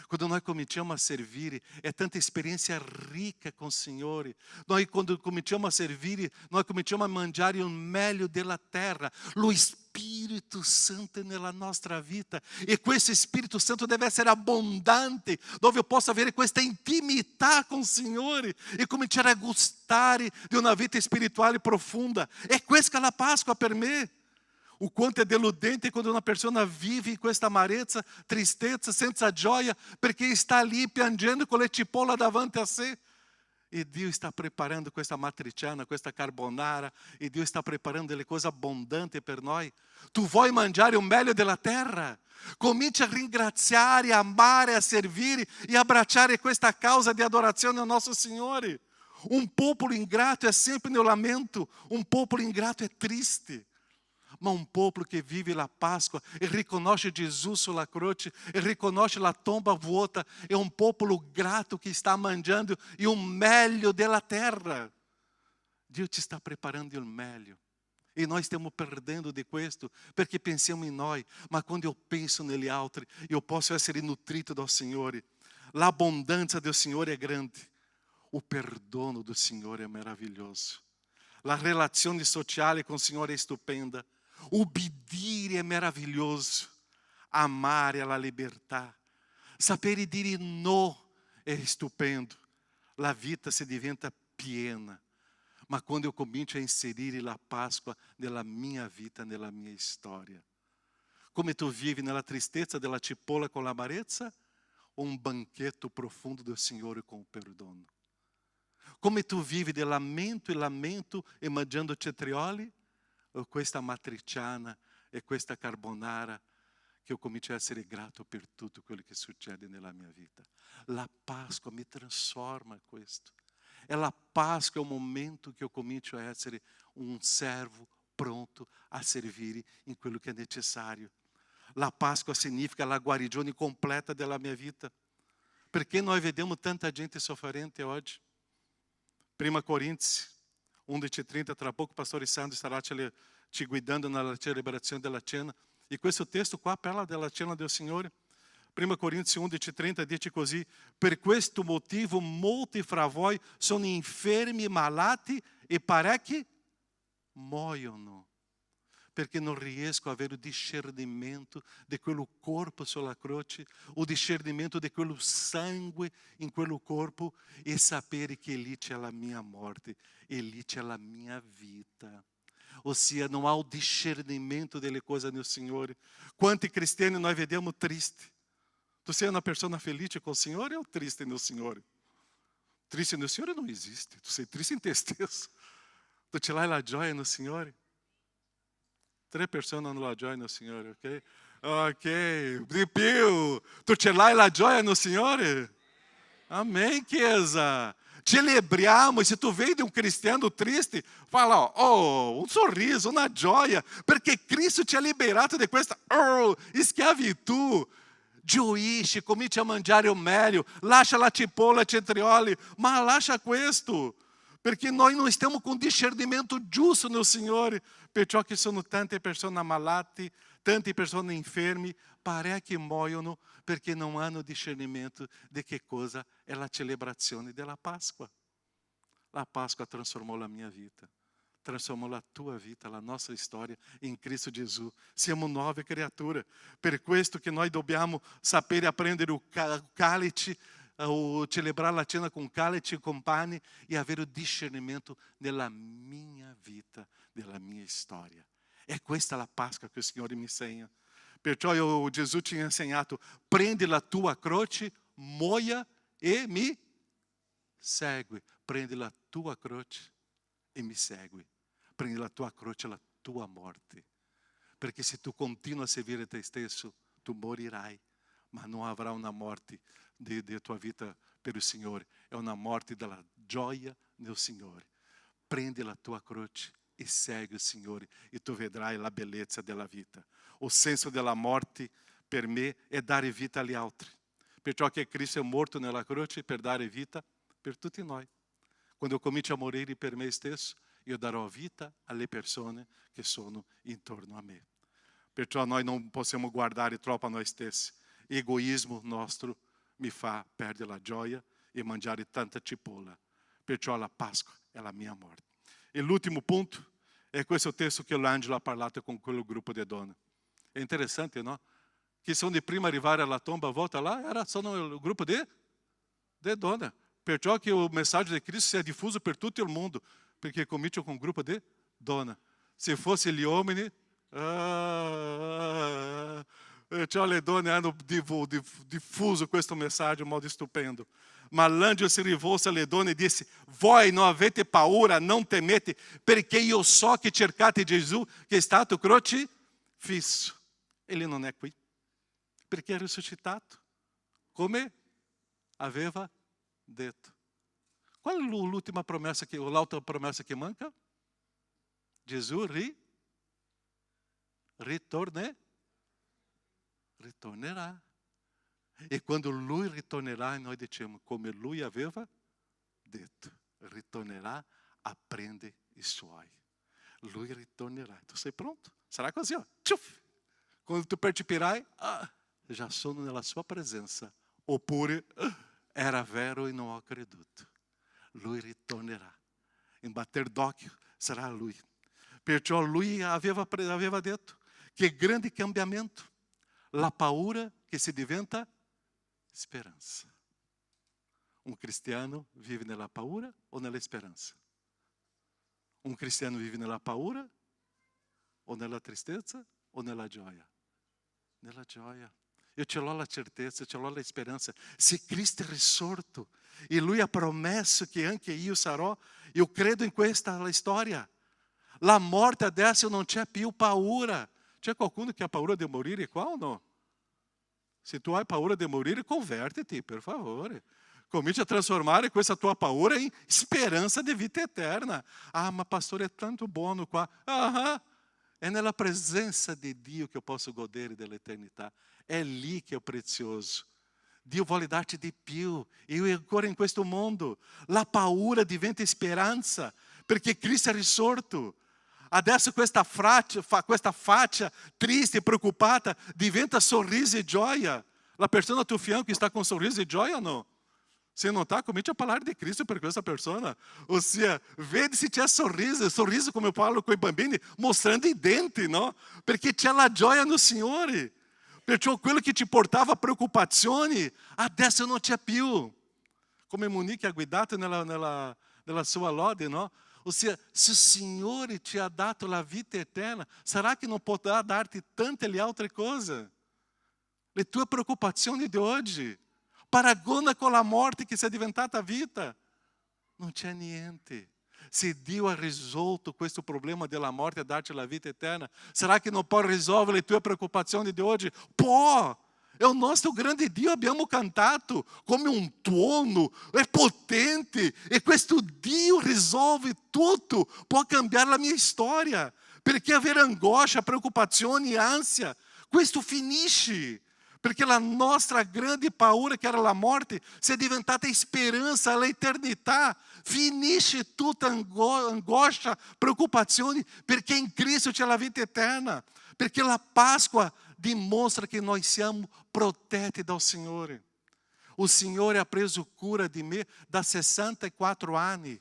Quando nós cominciamo a servire, é tanta experiência rica com o Senhor. Nós, quando cominciamo a servire, nós cominciamo a mangiare il meglio della terra. Lo Spirito Santo nella nostra vita. E questo Spirito Santo deve essere abbondante, dove eu posso avere questa intimità con il Signore e cominciare a gustare di una vita spirituale profunda. È questa la Páscoa per me. O quanto é deludente quando uma pessoa vive com esta amarezza, tristezza, senza gioia, perché está ali piangendo con le cipolla davanti a sé. E Dio está preparando questa matriciana, questa carbonara, e Dio está preparando delle cose abbondanti per noi. Tu vuoi mangiare o meglio della terra? Cominci a ringraziare, a amare, a servire e abbracciare questa causa di adorazione al nostro Signore. Un popolo ingrato è sempre nel lamento, un popolo ingrato è triste. Ma un popolo che vive la Páscoa e riconosce Gesù sulla croce e riconosce la tomba vuota è un popolo grato che sta mangiando il meglio della terra. Dio ci sta preparando il meglio. E noi stiamo perdendo di questo perché pensiamo in noi, ma quando eu penso negli altri, eu posso essere nutrito dal Signore. L'abbondanza del Signore è grande. O perdono do Signore è meraviglioso. La relazione sociale con il Signore è stupenda. Obbedire è meraviglioso. Amare è la libertà. Sapere dire no è stupendo. La vita si diventa piena. Ma quando eu comincio a inserire la Páscoa nella mia vita, nella mia storia. Come tu vivi nella tristezza della cipolla con l'amarezza o un banchetto profondo del Signore con il perdono? Come tu vivi del lamento e mangiando cetrioli? O questa matriciana e questa carbonara che io comincio a essere grato per tutto quello che succede nella mia vita. La Páscoa mi trasforma questo. E la Páscoa è un momento che io comincio a essere un servo pronto a servire in quello che è necessario. La Páscoa significa la guarigione completa della mia vita. Perché noi vediamo tanta gente sofferente oggi? 1 Coríntios 11:30, tra poco Pastore Sandro starà ci guidando nella celebrazione della cena. E questo testo qua parla della cena del Signore. 1 Coríntios 11:30 dice così: per questo motivo molti fra voi sono infermi, malati e parecchi muoiono, perché non riesco a avere il discernimento di quello corpo sulla croce, o discernimento di quello sangue in quello corpo, e sapere che lì c'è la mia morte e lì c'è la mia vita. Ossia, non há o discernimento delle cose nel Signore. Quanti cristiani nós vediamo tristi? Tu sei uma pessoa feliz com o Senhor ou triste no Senhor? Triste no Senhor não existe. Tu sei triste em tristeza. Tu te lá la gioia no Senhor. 3 pessoas não la gioia no Senhor, ok? Ok. De più. Tu te lá la gioia no Senhor? Amém, chiesa. Celebriamo. Se tu vedi un cristiano triste, fala, oh, un sorriso, una gioia, perché Cristo ti ha liberato di questa schiavitù. Gioisci, cominci a mangiare o meglio, lascia la cipolla, cetrioli, ma lascia questo, perché noi non stiamo con discernimento giusto nel Signore, perciò che sono tante persone malate, tante persone infermi, parecchi muoiono perché non hanno discernimento di che cosa è la celebrazione della Pasqua. La Pasqua trasformò la mia vita, trasformò la tua vita, la nostra storia in Cristo Gesù. Siamo nuove creature. Per questo che noi dobbiamo sapere apprendere il cálice, o celebrare la cena con cálice e con pane, e avere il discernimento della mia vita, della mia storia. È questa la Pasqua che il Signore mi insegna. Perciò Gesù ci ha insegnato: prendi la tua croce, muoia e mi segui. Prendi la tua croce e mi segui. Prendi la tua croce, la tua morte. Perché se tu continui a servire te stesso, tu morirai, ma non avrai una morte di tua vita per il Signore. È una morte della gioia nel Signore. Prendi la tua croce e segue il Signore, e tu vedrai la bellezza della vita. O senso della morte per me è dare vita agli altri. Perciò che Cristo è morto nella croce per dare vita per tutti noi. Quando eu comincio a morire per me stesso, io darò vita alle persone che sono intorno a me. Perciò noi non possiamo guardare troppo a noi stessi. Egoismo nostro mi fa perdere la gioia e mangiare tanta cipolla. Perciò la Pasqua è la mia morte. E l'ultimo punto è questo testo che l'angelo ha parlato con quel gruppo di donne. È interessante, no? Che sono di prima arrivare alla tomba, volta lá, sono il gruppo di donne. Perciò che il messaggio di Cristo sia diffuso per tutto il mondo, perché comincia con un gruppo di donne. Se fosse gli uomini, perciò le donne hanno diffuso questo messaggio in modo stupendo. Ma l'angelo si rivolse alle donne e disse: voi non avete paura, non temete, perché io so che cercate Gesù che è stato crocifisso. Ele non è qui, perché è risuscitato, come aveva detto. Qual è l'ultima promessa, l'altra promessa che manca? Gesù ritornerà. E quando Lui ritornerà, noi diciamo, come Lui aveva detto, ritornerà a prendere i Suoi. Lui ritornerà. Tu sei pronto? Sarà così, ó. Tchuf! Quando tu percepirai, já sono nella Sua presenza. Oppure, era vero e non ho creduto. Lui ritornerà. In batter d'occhio sarà Lui. Perciò Lui aveva detto che grande cambiamento. La paura che si diventa speranza. Un cristiano vive nella paura o nella speranza? Un cristiano vive nella paura o nella tristezza o nella gioia? Nella gioia. Io ce l'ho la certezza, ce l'ho la speranza. Se Cristo è risorto e Lui ha promesso che anche io sarò, io credo in questa storia. La morte adesso non c'è più paura. C'è qualcuno che ha paura di morire qua o no? Se tu hai paura di morire, convertiti, per favore. Comincia a trasformare questa tua paura in speranza di vita eterna. Ma pastore, è tanto buono qua. È nella presenza di Dio che eu posso godere dell'eternità. È lì che è prezioso. Dio vuole darci di più. E ancora in questo mondo la paura diventa speranza, perché Cristo è risorto. Adesso questa faccia triste e preoccupata diventa sorriso e gioia. La persona a tuo fianco está com sorriso e gioia ou não? Se não está, comente a palavra de Cristo per questa persona. Ossia, vede se c'è sorriso come eu falo con i bambini, mostrando i denti, no? Perché c'è la gioia no Signore. Perciò quello che ti portava preoccupazioni, adesso non c'è più. Come Monique ha guidato nella sua lode, no? Ossia, se o Signore ti ha dato la vita eterna, sarà che non potrà darti tante le altre cose? Le tue preoccupazioni di oggi, paragona con la morte che sia diventata vita. Non c'è niente. Se Dio ha risolto questo problema della morte e darti la vita eterna, sarà che non può risolvere le tue preoccupazioni di oggi? Può! É o nosso grande Dio, abbiamo cantato come un tuono, è potente, e questo Dio risolve tutto, può cambiare la mia storia, perché avere angoscia, preoccupazioni, ansia, questo finisce, perché la nostra grande paura, che era la morte, si è diventata speranza all'eternità, finisce tutta angoscia, preoccupazioni, perché in Cristo c'è la vita eterna, perché la Páscoa dimostra que nós siamo protetti dal Signore. O Signore ha preso cura di me da 64 anni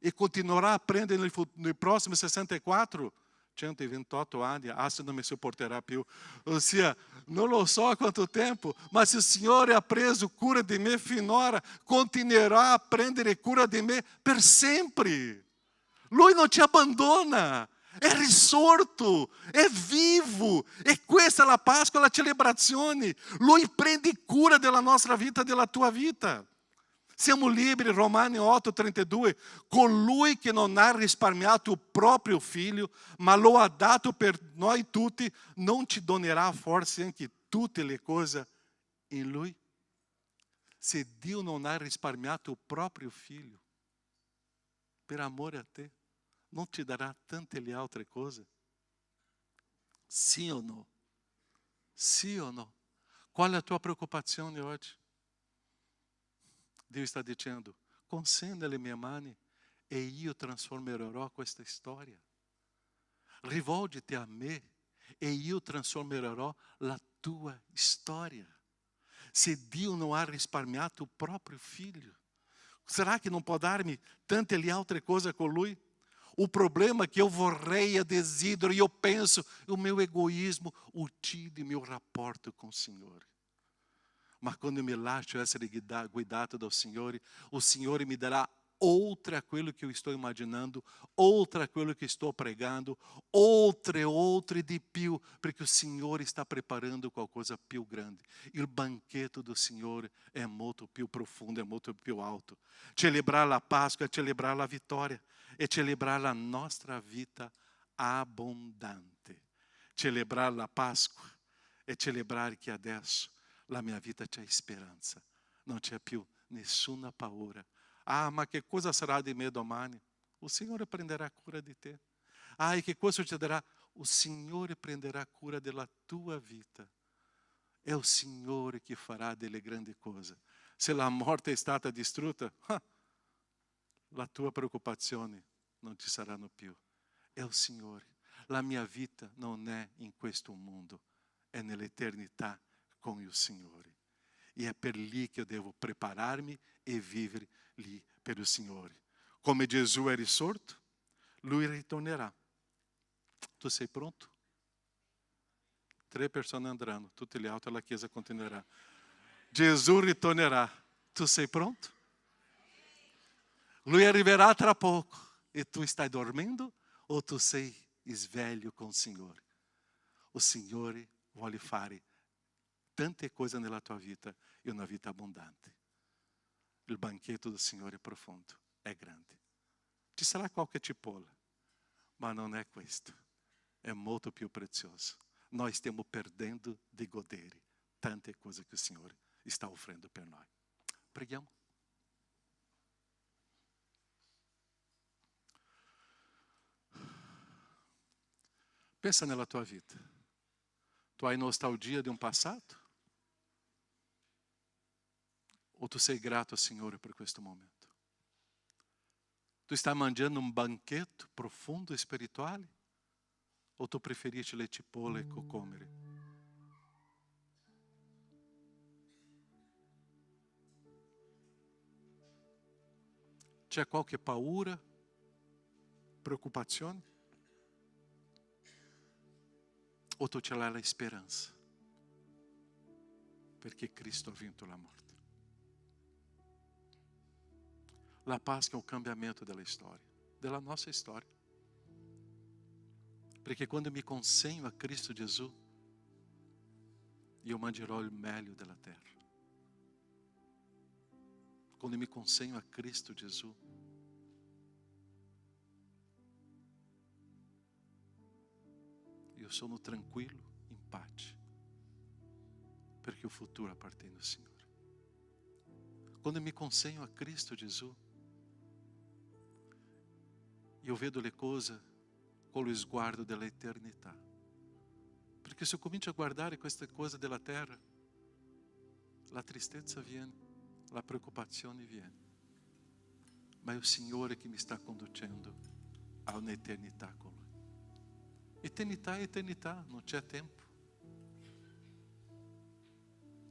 e continuerà a prendere nei prossimi 64, 128 anni, se non mi sopporterà più. Ossia, non lo so quanto tempo, ma se o Signore ha preso cura di me finora, continuerà a prendere cura di me per sempre. Lui non ci abbandona. È risorto, è vivo, e questa è la Pasqua, la celebrazione. Lui prende cura della nostra vita, della tua vita. Siamo liberi, Romani 8,32, colui che non ha risparmiato il proprio figlio, ma lo ha dato per noi tutti, non ci donerà forse anche tutte le cose in lui? Se Dio non ha risparmiato il proprio figlio, per amore a te, non ti darà tante le altre cose? Sì o no? Sì o no? Qual è la tua preoccupazione oggi? Dio sta dicendo, consegna le mie mani e io trasformerò questa storia. Rivolgiti a me e io trasformerò la tua storia. Se Dio non ha risparmiato il proprio figlio, será che non può darmi tante le altre cose con lui? O problema é que eu vorrei, eu desidero, eu penso, o meu egoísmo uccide meu rapporto com o Signore. Mas quando eu me lascio essere guidato dal Signore, o Signore mi darà oltre a quello che eu estou imaginando, oltre a quello che estou pregando, oltre di più, perché il Signore sta preparando qualcosa più grande. Il banchetto do Signore è molto più profondo, è molto più alto. Celebrar la Páscoa è celebrar la vittoria, è celebrar la nostra vita abbondante. Celebrar la Páscoa è celebrare che adesso la mia vita c'è speranza, non c'è più nessuna paura. Ma che cosa sarà di me domani? O Signore prenderà cura di te. E che cosa succederà? O Signore prenderà cura della tua vita. È il Signore che farà delle grandi cose. Se la morte è stata distrutta, la tua preoccupazione non ci saranno più. È il Signore. La mia vita non è in questo mondo, è nell'eternità con il Signore. E è per lì che io devo prepararmi e vivere lì per il Signore. Come Gesù è risorto, Lui ritornerà. Tu sei pronto? 3 persone andranno, tutte le altre la Chiesa continuerà. Gesù ritornerà. Tu sei pronto? Lui arriverà tra poco. E tu stai dormendo o tu sei sveglio con il Signore? O Signore vuole fare tante cose nella tua vita e una vita abbondante. Il banchetto del Signore è profondo, è grande. Ci sarà qualche cipolla, ma non è questo. È molto più prezioso. Noi stiamo perdendo di godere tante cose che il Signore sta offrendo per noi. Preghiamo. Pensa nella tua vita. Tu hai nostalgia di un passato? O tu sei grato al Signore per questo momento? Tu stai mangiando un banchetto profondo e spirituale? O tu preferisci le cipolle e i cocomeri? C'è qualche paura, preoccupazione? O tu ce l'hai la speranza? Perché Cristo ha vinto la morte. La Páscoa è un cambiamento della storia, della nostra storia. Perché quando mi consegno a Cristo Gesù, io mangerò il meglio della terra. Quando mi consegno a Cristo Gesù, io sono tranquillo, in pace, perché il futuro appartiene al Signore. Quando mi consegno a Cristo Gesù, io vedo le cose con lo sguardo dell'eternità. Perché se io comincio a guardare queste cose della terra, la tristezza viene, la preoccupazione viene. Ma è il Signore che mi sta conducendo a un'eternità con Lui. Eternità è eternità, non c'è tempo.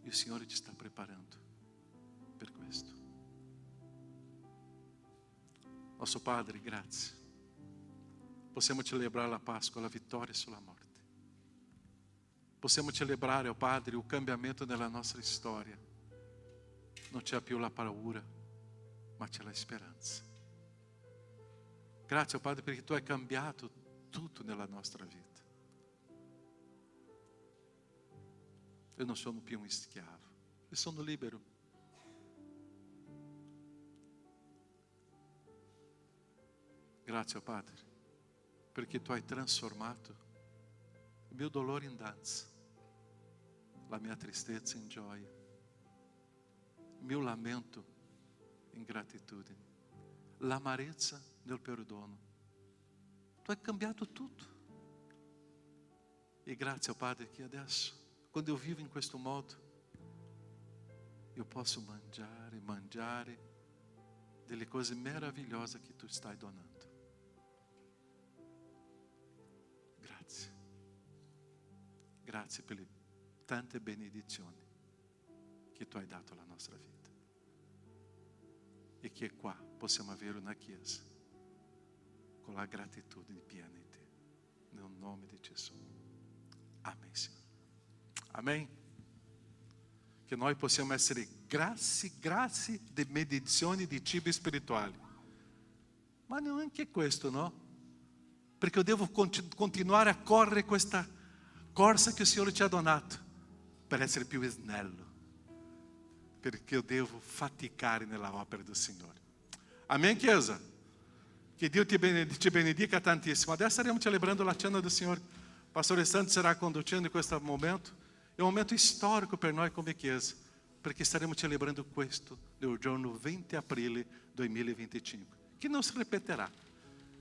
Il Signore ci sta preparando per questo. Nostro Padre, grazie. Possiamo celebrare la Pasqua, la vittoria sulla morte. Possiamo celebrare, oh Padre, il cambiamento nella nostra storia. Non c'è più la paura, ma c'è la speranza. Grazie, oh Padre, perché Tu hai cambiato tutto nella nostra vita. Io non sono più un schiavo, io sono libero. Grazie, oh Padre, perché Tu hai trasformato il mio dolore in danza, la mia tristezza in gioia, il mio lamento in gratitudine, l'amarezza nel perdono. Tu hai cambiato tutto. E grazie, oh Padre, che adesso, quando io vivo in questo modo, io posso mangiare delle cose meravigliose che Tu stai donando. Grazie. Grazie per le tante benedizioni che Tu hai dato alla nostra vita. E che qua possiamo avere una chiesa con la gratitudine piena in Te. Nel nome di Gesù. Amen, Signore. Amen. Che noi possiamo essere grazie di medizioni di cibo spirituale. Ma non anche questo, no? Perché io devo continuare a correre questa corsa che il Signore ci ha donato per essere più snello. Perché io devo faticare nella opera del Signore. Amen, Chiesa? Che Dio ti benedica tantissimo. Adesso staremo celebrando la cena del Signore. O Pastore Santo sarà conducendo questo momento. È un momento storico per noi come Chiesa, perché staremo celebrando questo nel giorno 20 aprile 2025, che non si ripeterà.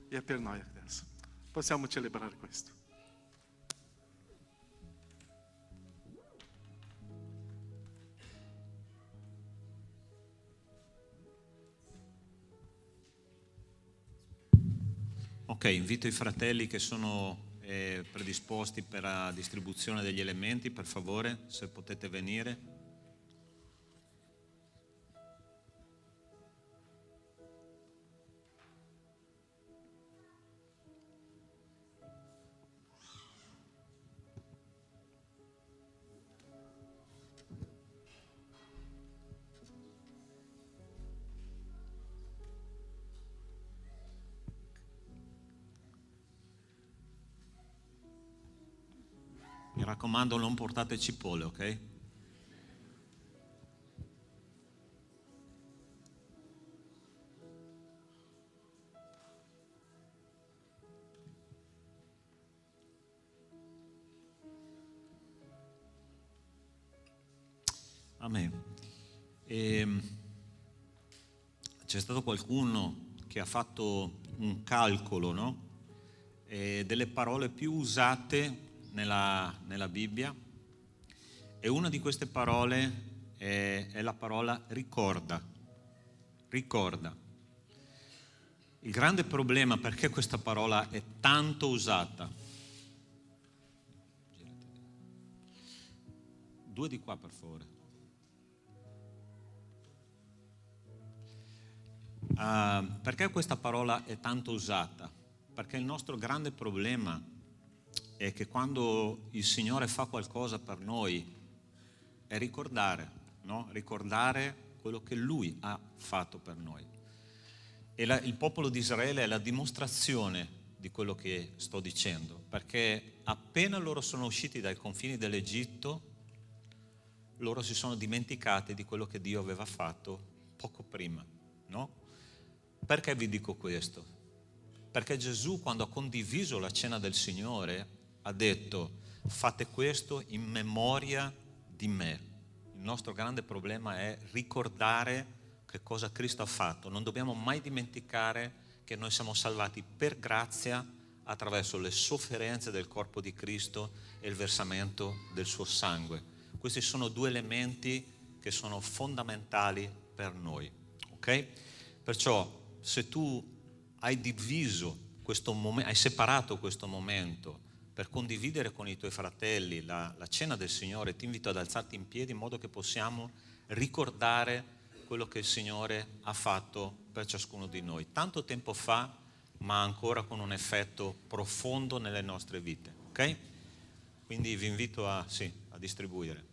E è per noi adesso. Possiamo celebrare questo. Ok, invito i fratelli che sono predisposti per la distribuzione degli elementi, per favore, se potete venire. Mi raccomando, non portate cipolle, ok? Amen. C'è stato qualcuno che ha fatto un calcolo, no? Delle parole più usate nella Bibbia, e una di queste parole è la parola ricorda. Ricorda. Il grande problema perché questa parola è tanto usata. Due di qua, per favore. Perché questa parola è tanto usata? Perché il nostro grande problema è che quando il Signore fa qualcosa per noi è ricordare, no? Ricordare quello che Lui ha fatto per noi. E il popolo di Israele è la dimostrazione di quello che sto dicendo, perché appena loro sono usciti dai confini dell'Egitto, loro si sono dimenticati di quello che Dio aveva fatto poco prima, no? Perché vi dico questo? Perché Gesù, quando ha condiviso la cena del Signore, ha detto: fate questo in memoria di me. Il nostro grande problema è ricordare che cosa Cristo ha fatto. Non dobbiamo mai dimenticare che noi siamo salvati per grazia attraverso le sofferenze del corpo di Cristo e il versamento del suo sangue. Questi sono due elementi che sono fondamentali per noi, ok? Perciò se tu hai diviso questo momento, hai separato questo momento per condividere con i tuoi fratelli la cena del Signore, ti invito ad alzarti in piedi in modo che possiamo ricordare quello che il Signore ha fatto per ciascuno di noi, tanto tempo fa, ma ancora con un effetto profondo nelle nostre vite, ok? Quindi vi invito a distribuire.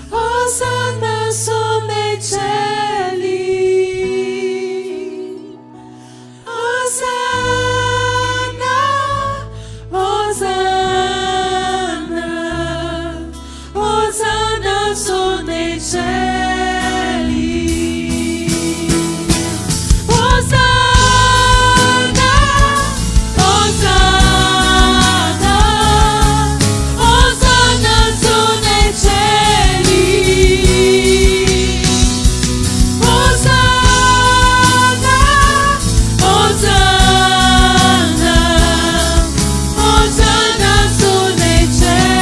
Hosanna su nei cieli. Hosanna, Hosanna, Hosanna su nei cieli. Hosanna, Hosanna, Hosanna su nei cieli. Hosanna, Hosanna, Hosanna su nei cieli.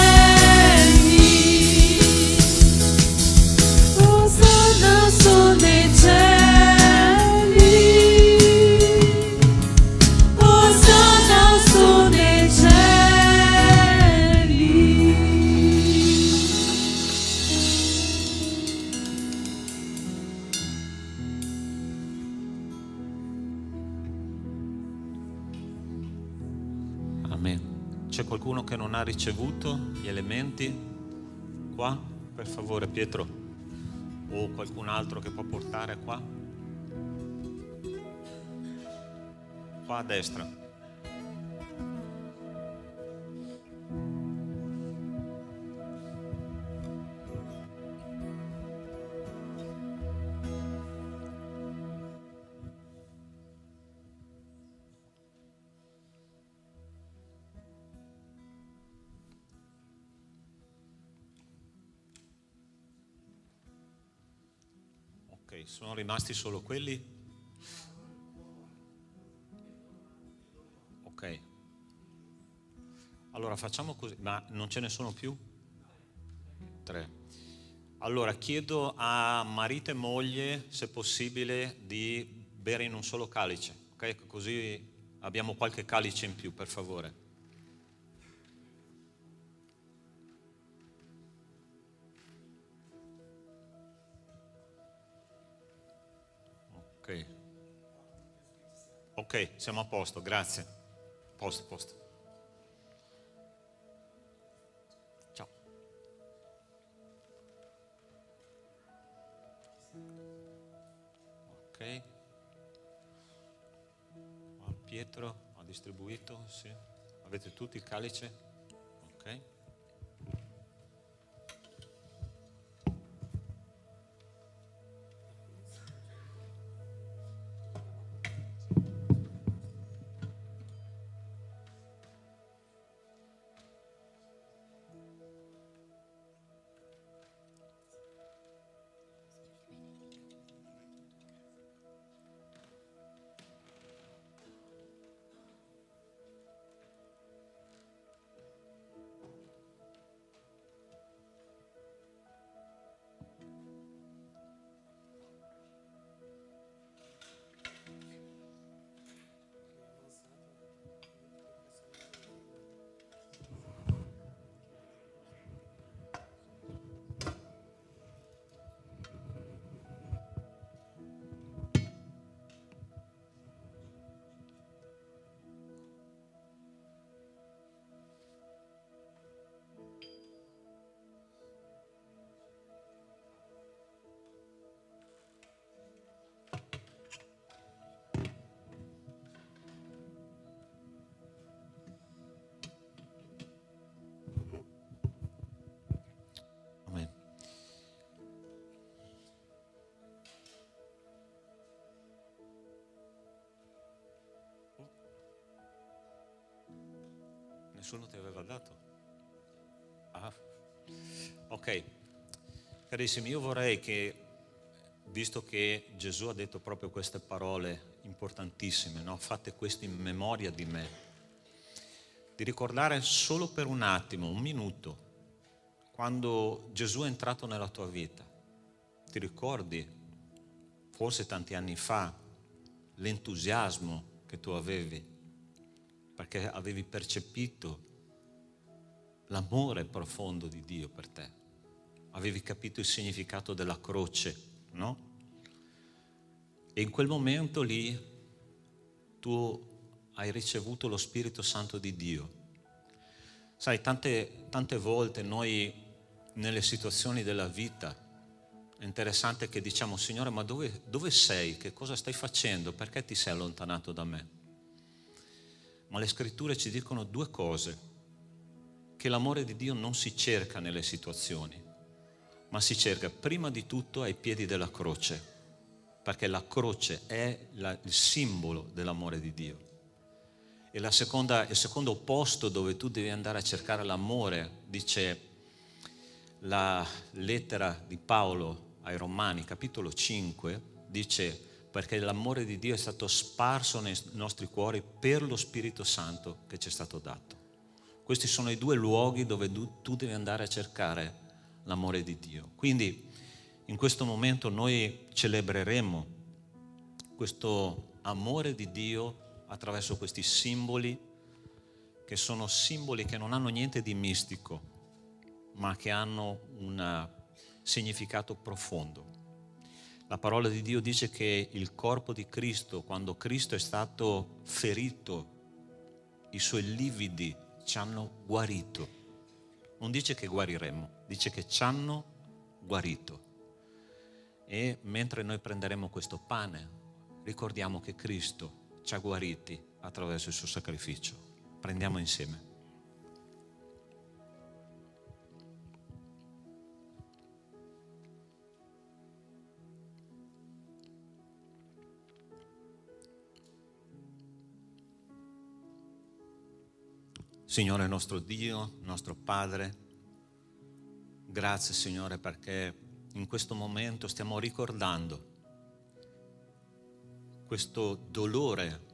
Hosanna su nei cieli. Hosanna su nei cieli. Amen. C'è qualcuno che non ha ricevuto gli elementi? Qua, per favore, Pietro. O qualcun altro che può portare qua? Qua a destra. Ok, sono rimasti solo quelli? Ok. Allora facciamo così, ma non ce ne sono più? 3. Allora chiedo a marito e moglie, se possibile, di bere in un solo calice, ok? Così abbiamo qualche calice in più, per favore. Ok. Ok, siamo a posto, grazie. Posto. Ciao. Ok. Qua Pietro ha distribuito, sì. Avete tutti il calice? Ok. Amen. Nessuno ti aveva dato? Ah. Ok. Carissimi, io vorrei che, visto che Gesù ha detto proprio queste parole importantissime, no? Fate questo in memoria di me, di ricordare solo per un attimo, un minuto, quando Gesù è entrato nella tua vita. Ti ricordi, forse tanti anni fa, l'entusiasmo che tu avevi, perché avevi percepito l'amore profondo di Dio per te. Avevi capito il significato della croce, no? E in quel momento lì tu hai ricevuto lo Spirito Santo di Dio. Sai, tante volte noi nelle situazioni della vita è interessante che diciamo: Signore, ma dove sei? Che cosa stai facendo? Perché ti sei allontanato da me? Ma le scritture ci dicono due cose: che l'amore di Dio non si cerca nelle situazioni, ma si cerca prima di tutto ai piedi della croce, perché la croce è il simbolo dell'amore di Dio. E il secondo posto dove tu devi andare a cercare l'amore, dice la lettera di Paolo ai Romani, capitolo 5, dice: perché l'amore di Dio è stato sparso nei nostri cuori per lo Spirito Santo che ci è stato dato. Questi sono i due luoghi dove tu devi andare a cercare l'amore di Dio. Quindi in questo momento noi celebreremo questo amore di Dio attraverso questi simboli, che sono simboli che non hanno niente di mistico, ma che hanno un significato profondo. La parola di Dio dice che il corpo di Cristo, quando Cristo è stato ferito, i suoi lividi ci hanno guarito. Non dice che guariremo, dice che ci hanno guarito. E mentre noi prenderemo questo pane, ricordiamo che Cristo ci ha guariti attraverso il suo sacrificio. Prendiamo insieme. Signore nostro Dio, nostro Padre, grazie Signore perché in questo momento stiamo ricordando questo dolore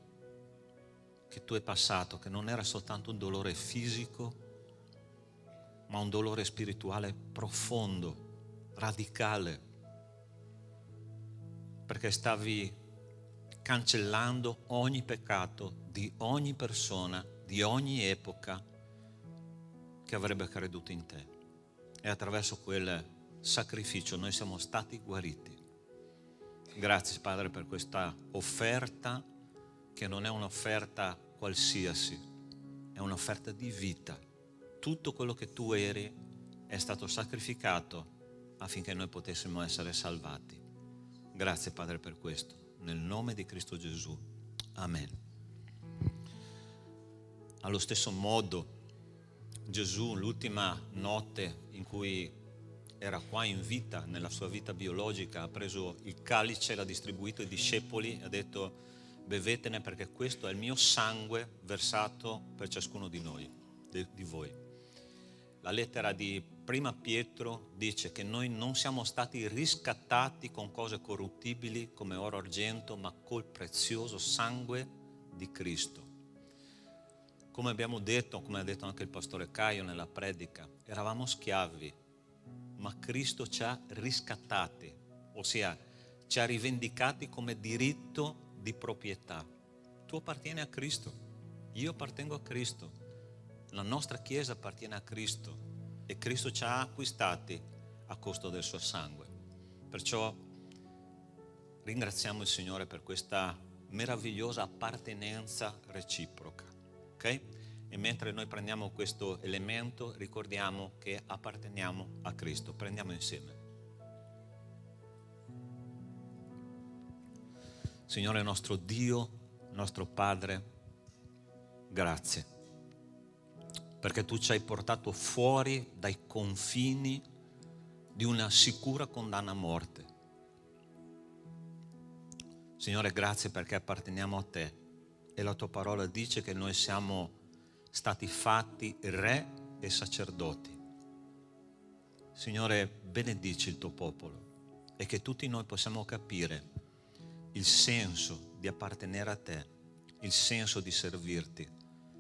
che tu hai passato, che non era soltanto un dolore fisico, ma un dolore spirituale profondo, radicale, perché stavi cancellando ogni peccato di ogni persona, di ogni epoca che avrebbe creduto in te. E attraverso quel sacrificio noi siamo stati guariti. Grazie Padre per questa offerta che non è un'offerta qualsiasi, è un'offerta di vita. Tutto quello che tu eri è stato sacrificato affinché noi potessimo essere salvati. Grazie Padre per questo, nel nome di Cristo Gesù. Amen. Allo stesso modo, Gesù, l'ultima notte in cui era qua in vita, nella sua vita biologica, ha preso il calice, l'ha distribuito ai discepoli e ha detto: bevetene perché questo è il mio sangue versato per ciascuno di noi, di voi. La lettera di Prima Pietro dice che noi non siamo stati riscattati con cose corruttibili come oro o argento, ma col prezioso sangue di Cristo. Come abbiamo detto, come ha detto anche il pastore Caio nella predica, eravamo schiavi, ma Cristo ci ha riscattati, ossia ci ha rivendicati come diritto di proprietà. Tu appartieni a Cristo, io appartengo a Cristo, la nostra Chiesa appartiene a Cristo e Cristo ci ha acquistati a costo del suo sangue. Perciò ringraziamo il Signore per questa meravigliosa appartenenza reciproca, ok? E mentre noi prendiamo questo elemento, ricordiamo che apparteniamo a Cristo. Prendiamo insieme. Signore nostro Dio, nostro Padre, grazie, perché tu ci hai portato fuori dai confini di una sicura condanna a morte. Signore, grazie perché apparteniamo a te e la tua parola dice che noi siamo stati fatti re e sacerdoti. Signore, benedici il tuo popolo e che tutti noi possiamo capire il senso di appartenere a te, il senso di servirti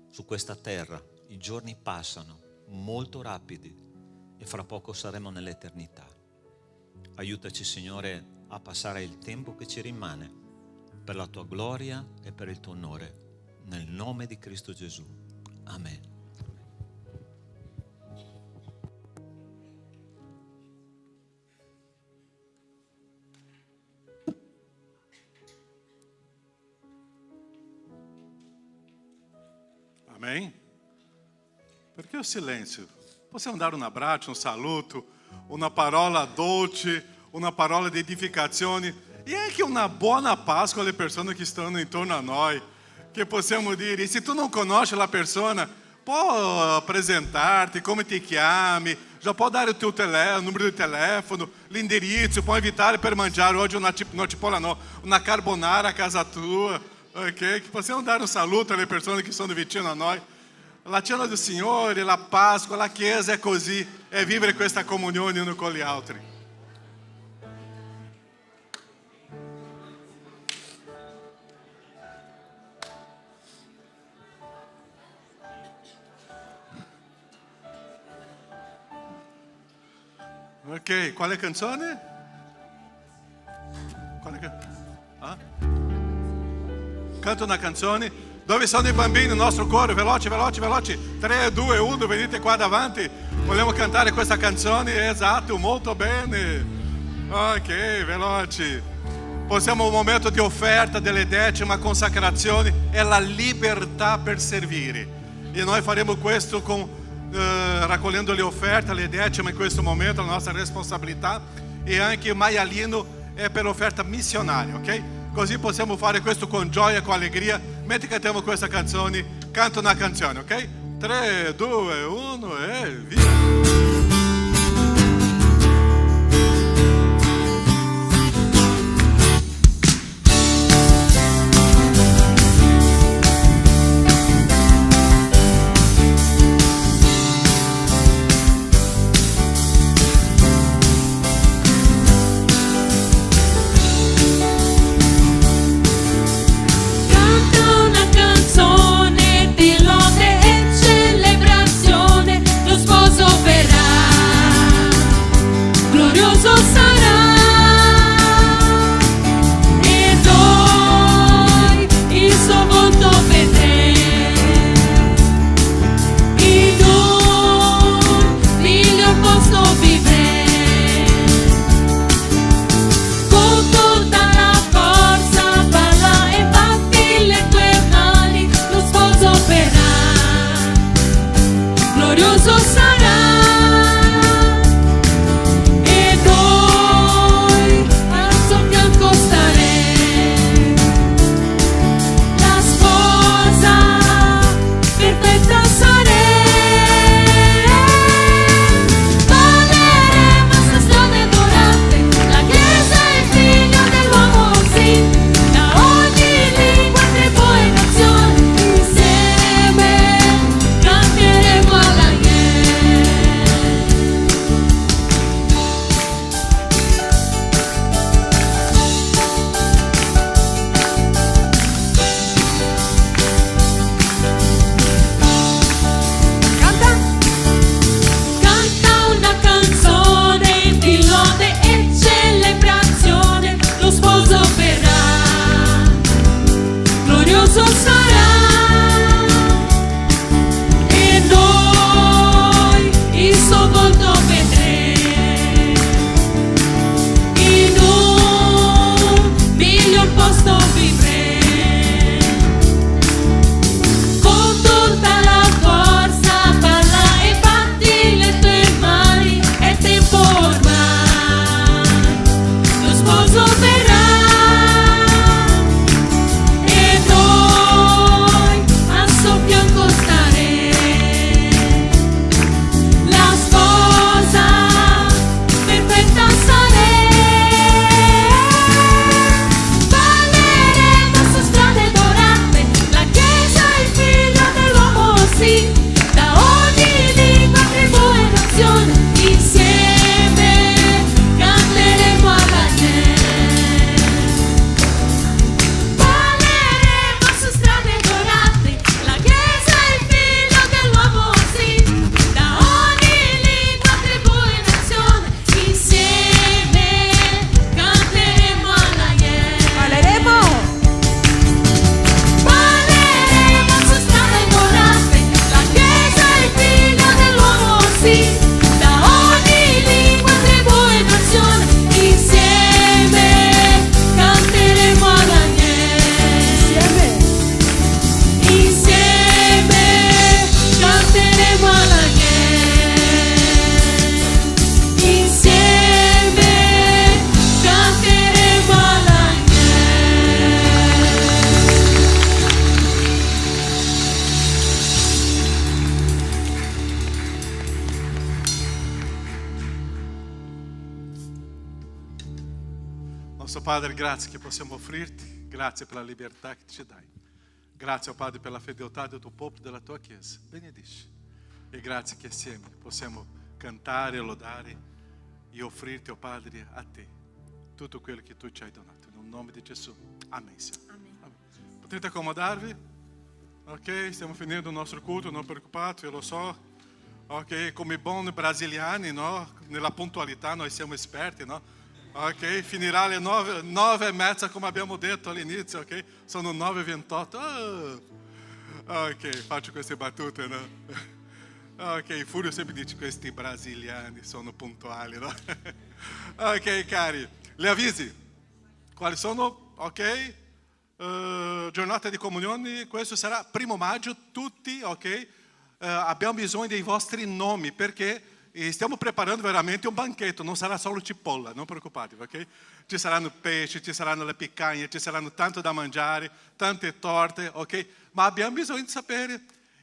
su questa terra. I giorni passano molto rapidi e fra poco saremo nell'eternità. Aiutaci, Signore, a passare il tempo che ci rimane per la tua gloria e per il tuo onore, nel nome di Cristo Gesù. Amen. Amém? Perché o silenzio? Possiamo dare un abbraccio, un saluto, una parola dolce, una parola di edificazione e anche una buona Páscoa alle persone che stanno intorno a noi, che possiamo dire, e se tu non conosci la persona, può presentarti, come ti chiami, já pode dar o teu número de telefono, l'indirizzo, può invitare per mangiare oggi una cipolla no, una carbonara a casa tua, ok? Que possiamo dare un saluto alle persone che sono vicino a noi. La cena del Signore, la Páscoa, la Chiesa è così, è vivere questa comunione uno con gli altri. Ok, quale canzone? Canta una canzone. Dove sono i bambini? Il nostro coro, veloci, veloci, veloci. 3, 2, 1, venite qua davanti. Vogliamo cantare questa canzone? Esatto, molto bene. Ok, veloci. Possiamo un momento di offerta delle decime consacrazioni e la libertà per servire. E noi faremo questo raccogliendo le offerte, le decime in questo momento, la nostra responsabilità. E anche il maialino è per offerta missionaria, ok? Così possiamo fare questo con gioia, con allegria. Mentre cantiamo questa canzone, canta una canzone, ok? 3, 2, 1 e via! Di lode e celebrazione, lo sposo Nostro Padre, grazie che possiamo offrirti, grazie per la libertà che ci dai. Grazie, oh Padre, per la fedeltà del tuo popolo e della tua Chiesa. Benedici. E grazie che assieme possiamo cantare, lodare e offrirti, oh Padre, a te tutto quello che tu ci hai donato. Nel nome di Gesù. Amen. Amen. Potete accomodarvi? Ok, stiamo finendo il nostro culto, non preoccupate, io lo so. Ok, come buoni brasiliani, no? Nella puntualità noi siamo esperti, no? Ok, finirà alle 9:30 come abbiamo detto all'inizio, ok? Sono 9:28. Ok, faccio queste battute, no? Ok, Furio sempre dice questi brasiliani sono puntuali, no? Ok, cari, le avvisi. Quali sono? Ok? Giornata di comunione, questo sarà 1 maggio, tutti, ok? Abbiamo bisogno dei vostri nomi perché stiamo preparando veramente un banchetto, non sarà solo cipolla, non preoccupatevi, ok? Ci saranno pesci, ci saranno le picanha, ci saranno tanto da mangiare, tante torte, ok? Ma abbiamo bisogno di sapere.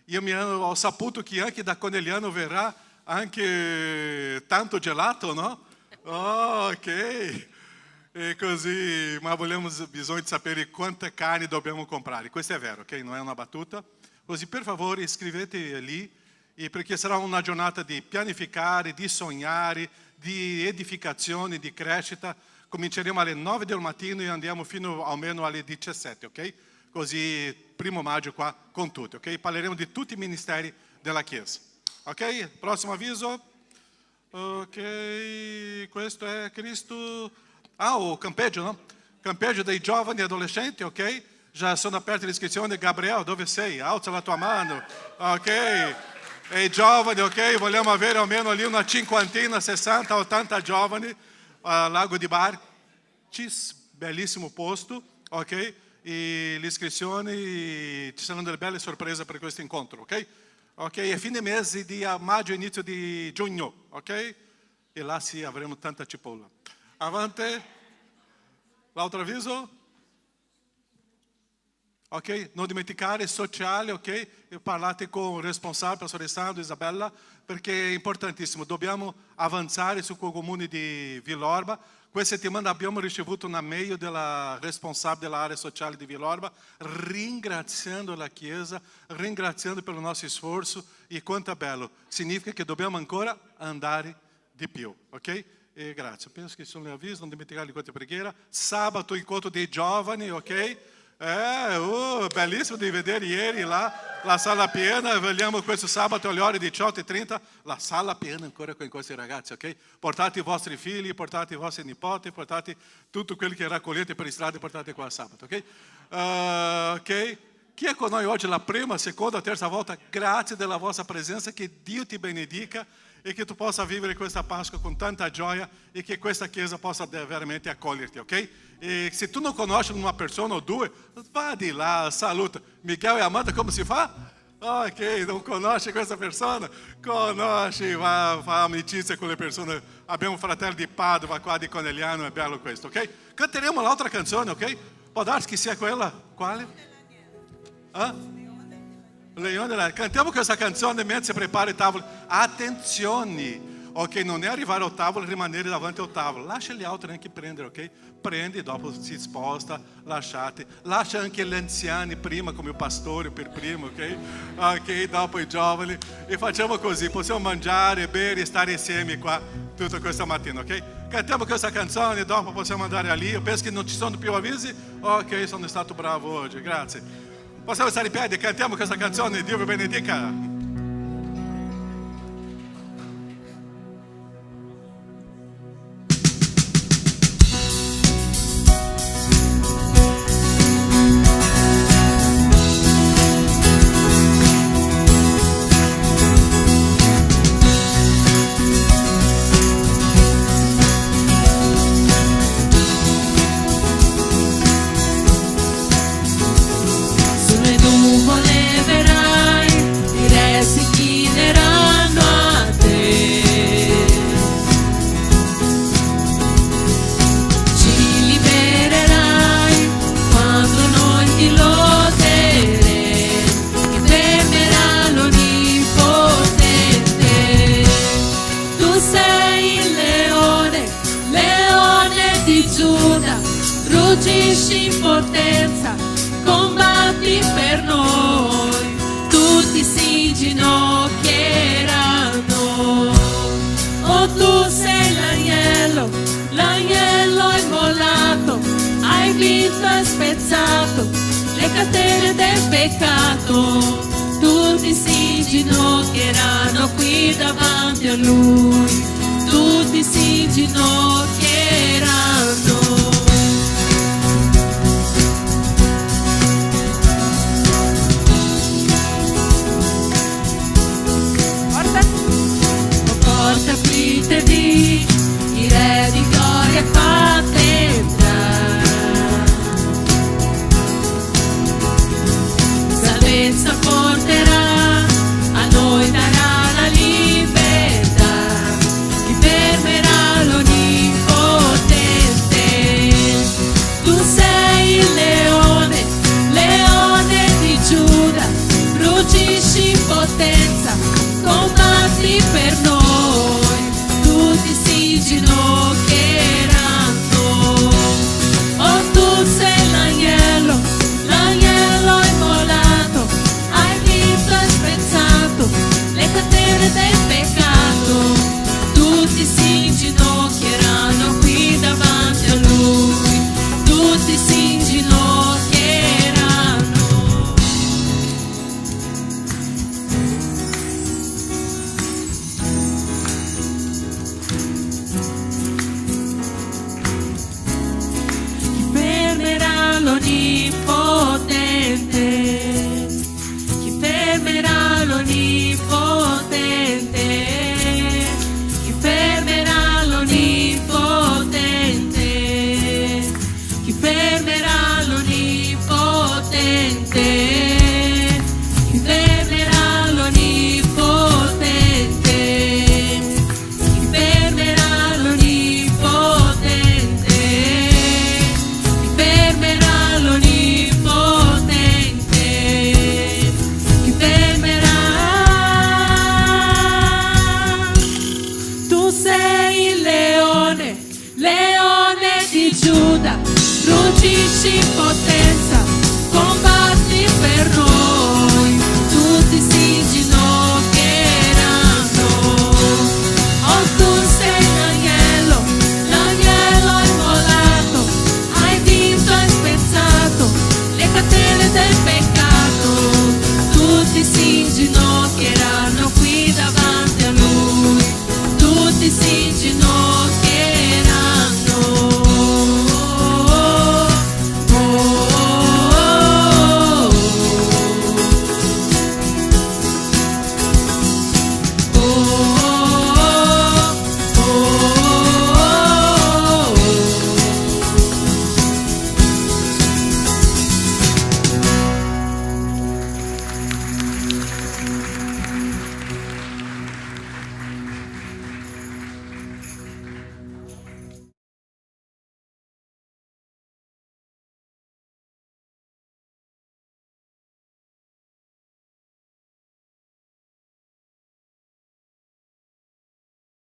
Io ho saputo che anche da Conegliano verrà anche tanto gelato, no? Oh, ok. E così, ma abbiamo bisogno di sapere quanta carne dobbiamo comprare. Questo è vero, ok? Non è una battuta. Così per favore iscrivetevi lì, perché sarà una giornata di pianificare, di sognare, di edificazione, di crescita. Cominceremo alle 9 del mattino e andiamo fino almeno alle 17, ok? Così 1 maggio qua con tutti, ok? Parleremo di tutti i ministeri della Chiesa. Ok? Prossimo avviso. Ok, questo è Cristo. O campeggio, no? Campeggio dei giovani e adolescenti, ok? Già sono aperte le iscrizioni. Gabriele, dove sei? Alza la tua mano. Ok. E i giovani, ok? Vogliamo avere almeno lì una 50, 60, 80 giovani a Lago di Barcis, bellissimo posto, ok? E le iscrizioni, ci saranno delle belle sorprese per questo incontro, ok? Ok, è fine mese di maggio, inizio di giugno, ok? E là sì avremo tanta cipolla. Avanti. L'altro avviso? Ok? Non dimenticare sociale, ok? E parlate con il responsabile, Pastor Alessandro, Isabella, perché è importantissimo. Dobbiamo avanzare sul comune di Villorba. Questa settimana abbiamo ricevuto una mail della responsabile dell'area sociale di Villorba, ringraziando la Chiesa, ringraziando pelo nostro sforzo. E quanto è bello. Significa che dobbiamo ancora andare di più, ok? E grazie. Penso che sono le avvisi, non dimenticare l'incontro di preghiera. Sabato, incontro dei giovani, ok? Bellissimo di vedere ieri là la sala piena. Vogliamo questo sabato alle ore 18:30 la sala piena ancora con questi ragazzi, ok? Portate i vostri figli, portate i vostri nipoti, portate tutto quello che raccogliete per strada e portate qua sabato, ok? Ok? Chi è con noi oggi la prima, seconda, terza volta? Grazie della vostra presenza, che Dio ti benedica e che tu possa vivere questa Pasqua con tanta gioia e che questa Chiesa possa veramente accoglierti, ok? E se tu non conosci uma persona ou due, vá di là, saluta. Miguel e Amanda, come si fa? Ok, non conosce questa persona? Conosce, fa amicizia con le persone. Abbiamo un fratello di Padova qua di Conegliano, è bello questo, ok? Canteremo l'altra canzone, ok? Può darsi che sia quella, quale? Leone, cantiamo questa canzone mentre si prepara il tavolo. Attenzione, ok? Non è arrivare al tavolo e rimanere davanti al tavolo. Lascia gli altri anche prendere, ok? Prendi, dopo si sposta, lasciate. Lascia anche gli anziani prima, come il pastore per primo, ok? Ok, dopo i giovani. E facciamo così, possiamo mangiare, bere e stare insieme qua tutta questa mattina, ok? Cantiamo questa canzone e dopo possiamo andare lì. Io penso che non ci sono più avvisi. Ok, sono stato bravo oggi, grazie. Possiamo stare in piedi, cantiamo questa canzone, Dio vi benedica. Sulle nuvole verrai, direi ruggisci in potenza, combatti per noi, tutti si inginocchieranno. Oh, tu sei l'agnello, l'agnello immolato, hai vinto e spezzato le catene del peccato. Tutti si inginocchieranno qui davanti a Lui, tutti si inginocchieranno. Porte apritevi, i re di gloria fate entrare. Salvezza porterà, a noi darà la libertà, chi fermerà l'onnipotente. Tu sei il leone, leone di Giuda, ruggisci in potenza, combatti per noi, tutti si inginocchieranno. Oh, tu sei l'agnello, l'agnello immolato, hai vinto e spezzato le catene del peccato. Tutti si inginocchieranno qui davanti a Lui, tutti si inginocchieranno. Chi fermerà l'onnipotente? Chi fermerà l'onnipotente? Chi fermerà l'onnipotente? Chi fermerà l'onnipotente? Chi fermerà l'onnipotente? Chi fermerà l'onnipotente? Chi fermerà l'onnipotente? Chi fermerà? Tu sei il leone, leone di Giuda, ruggisci in potenza, combatti per noi.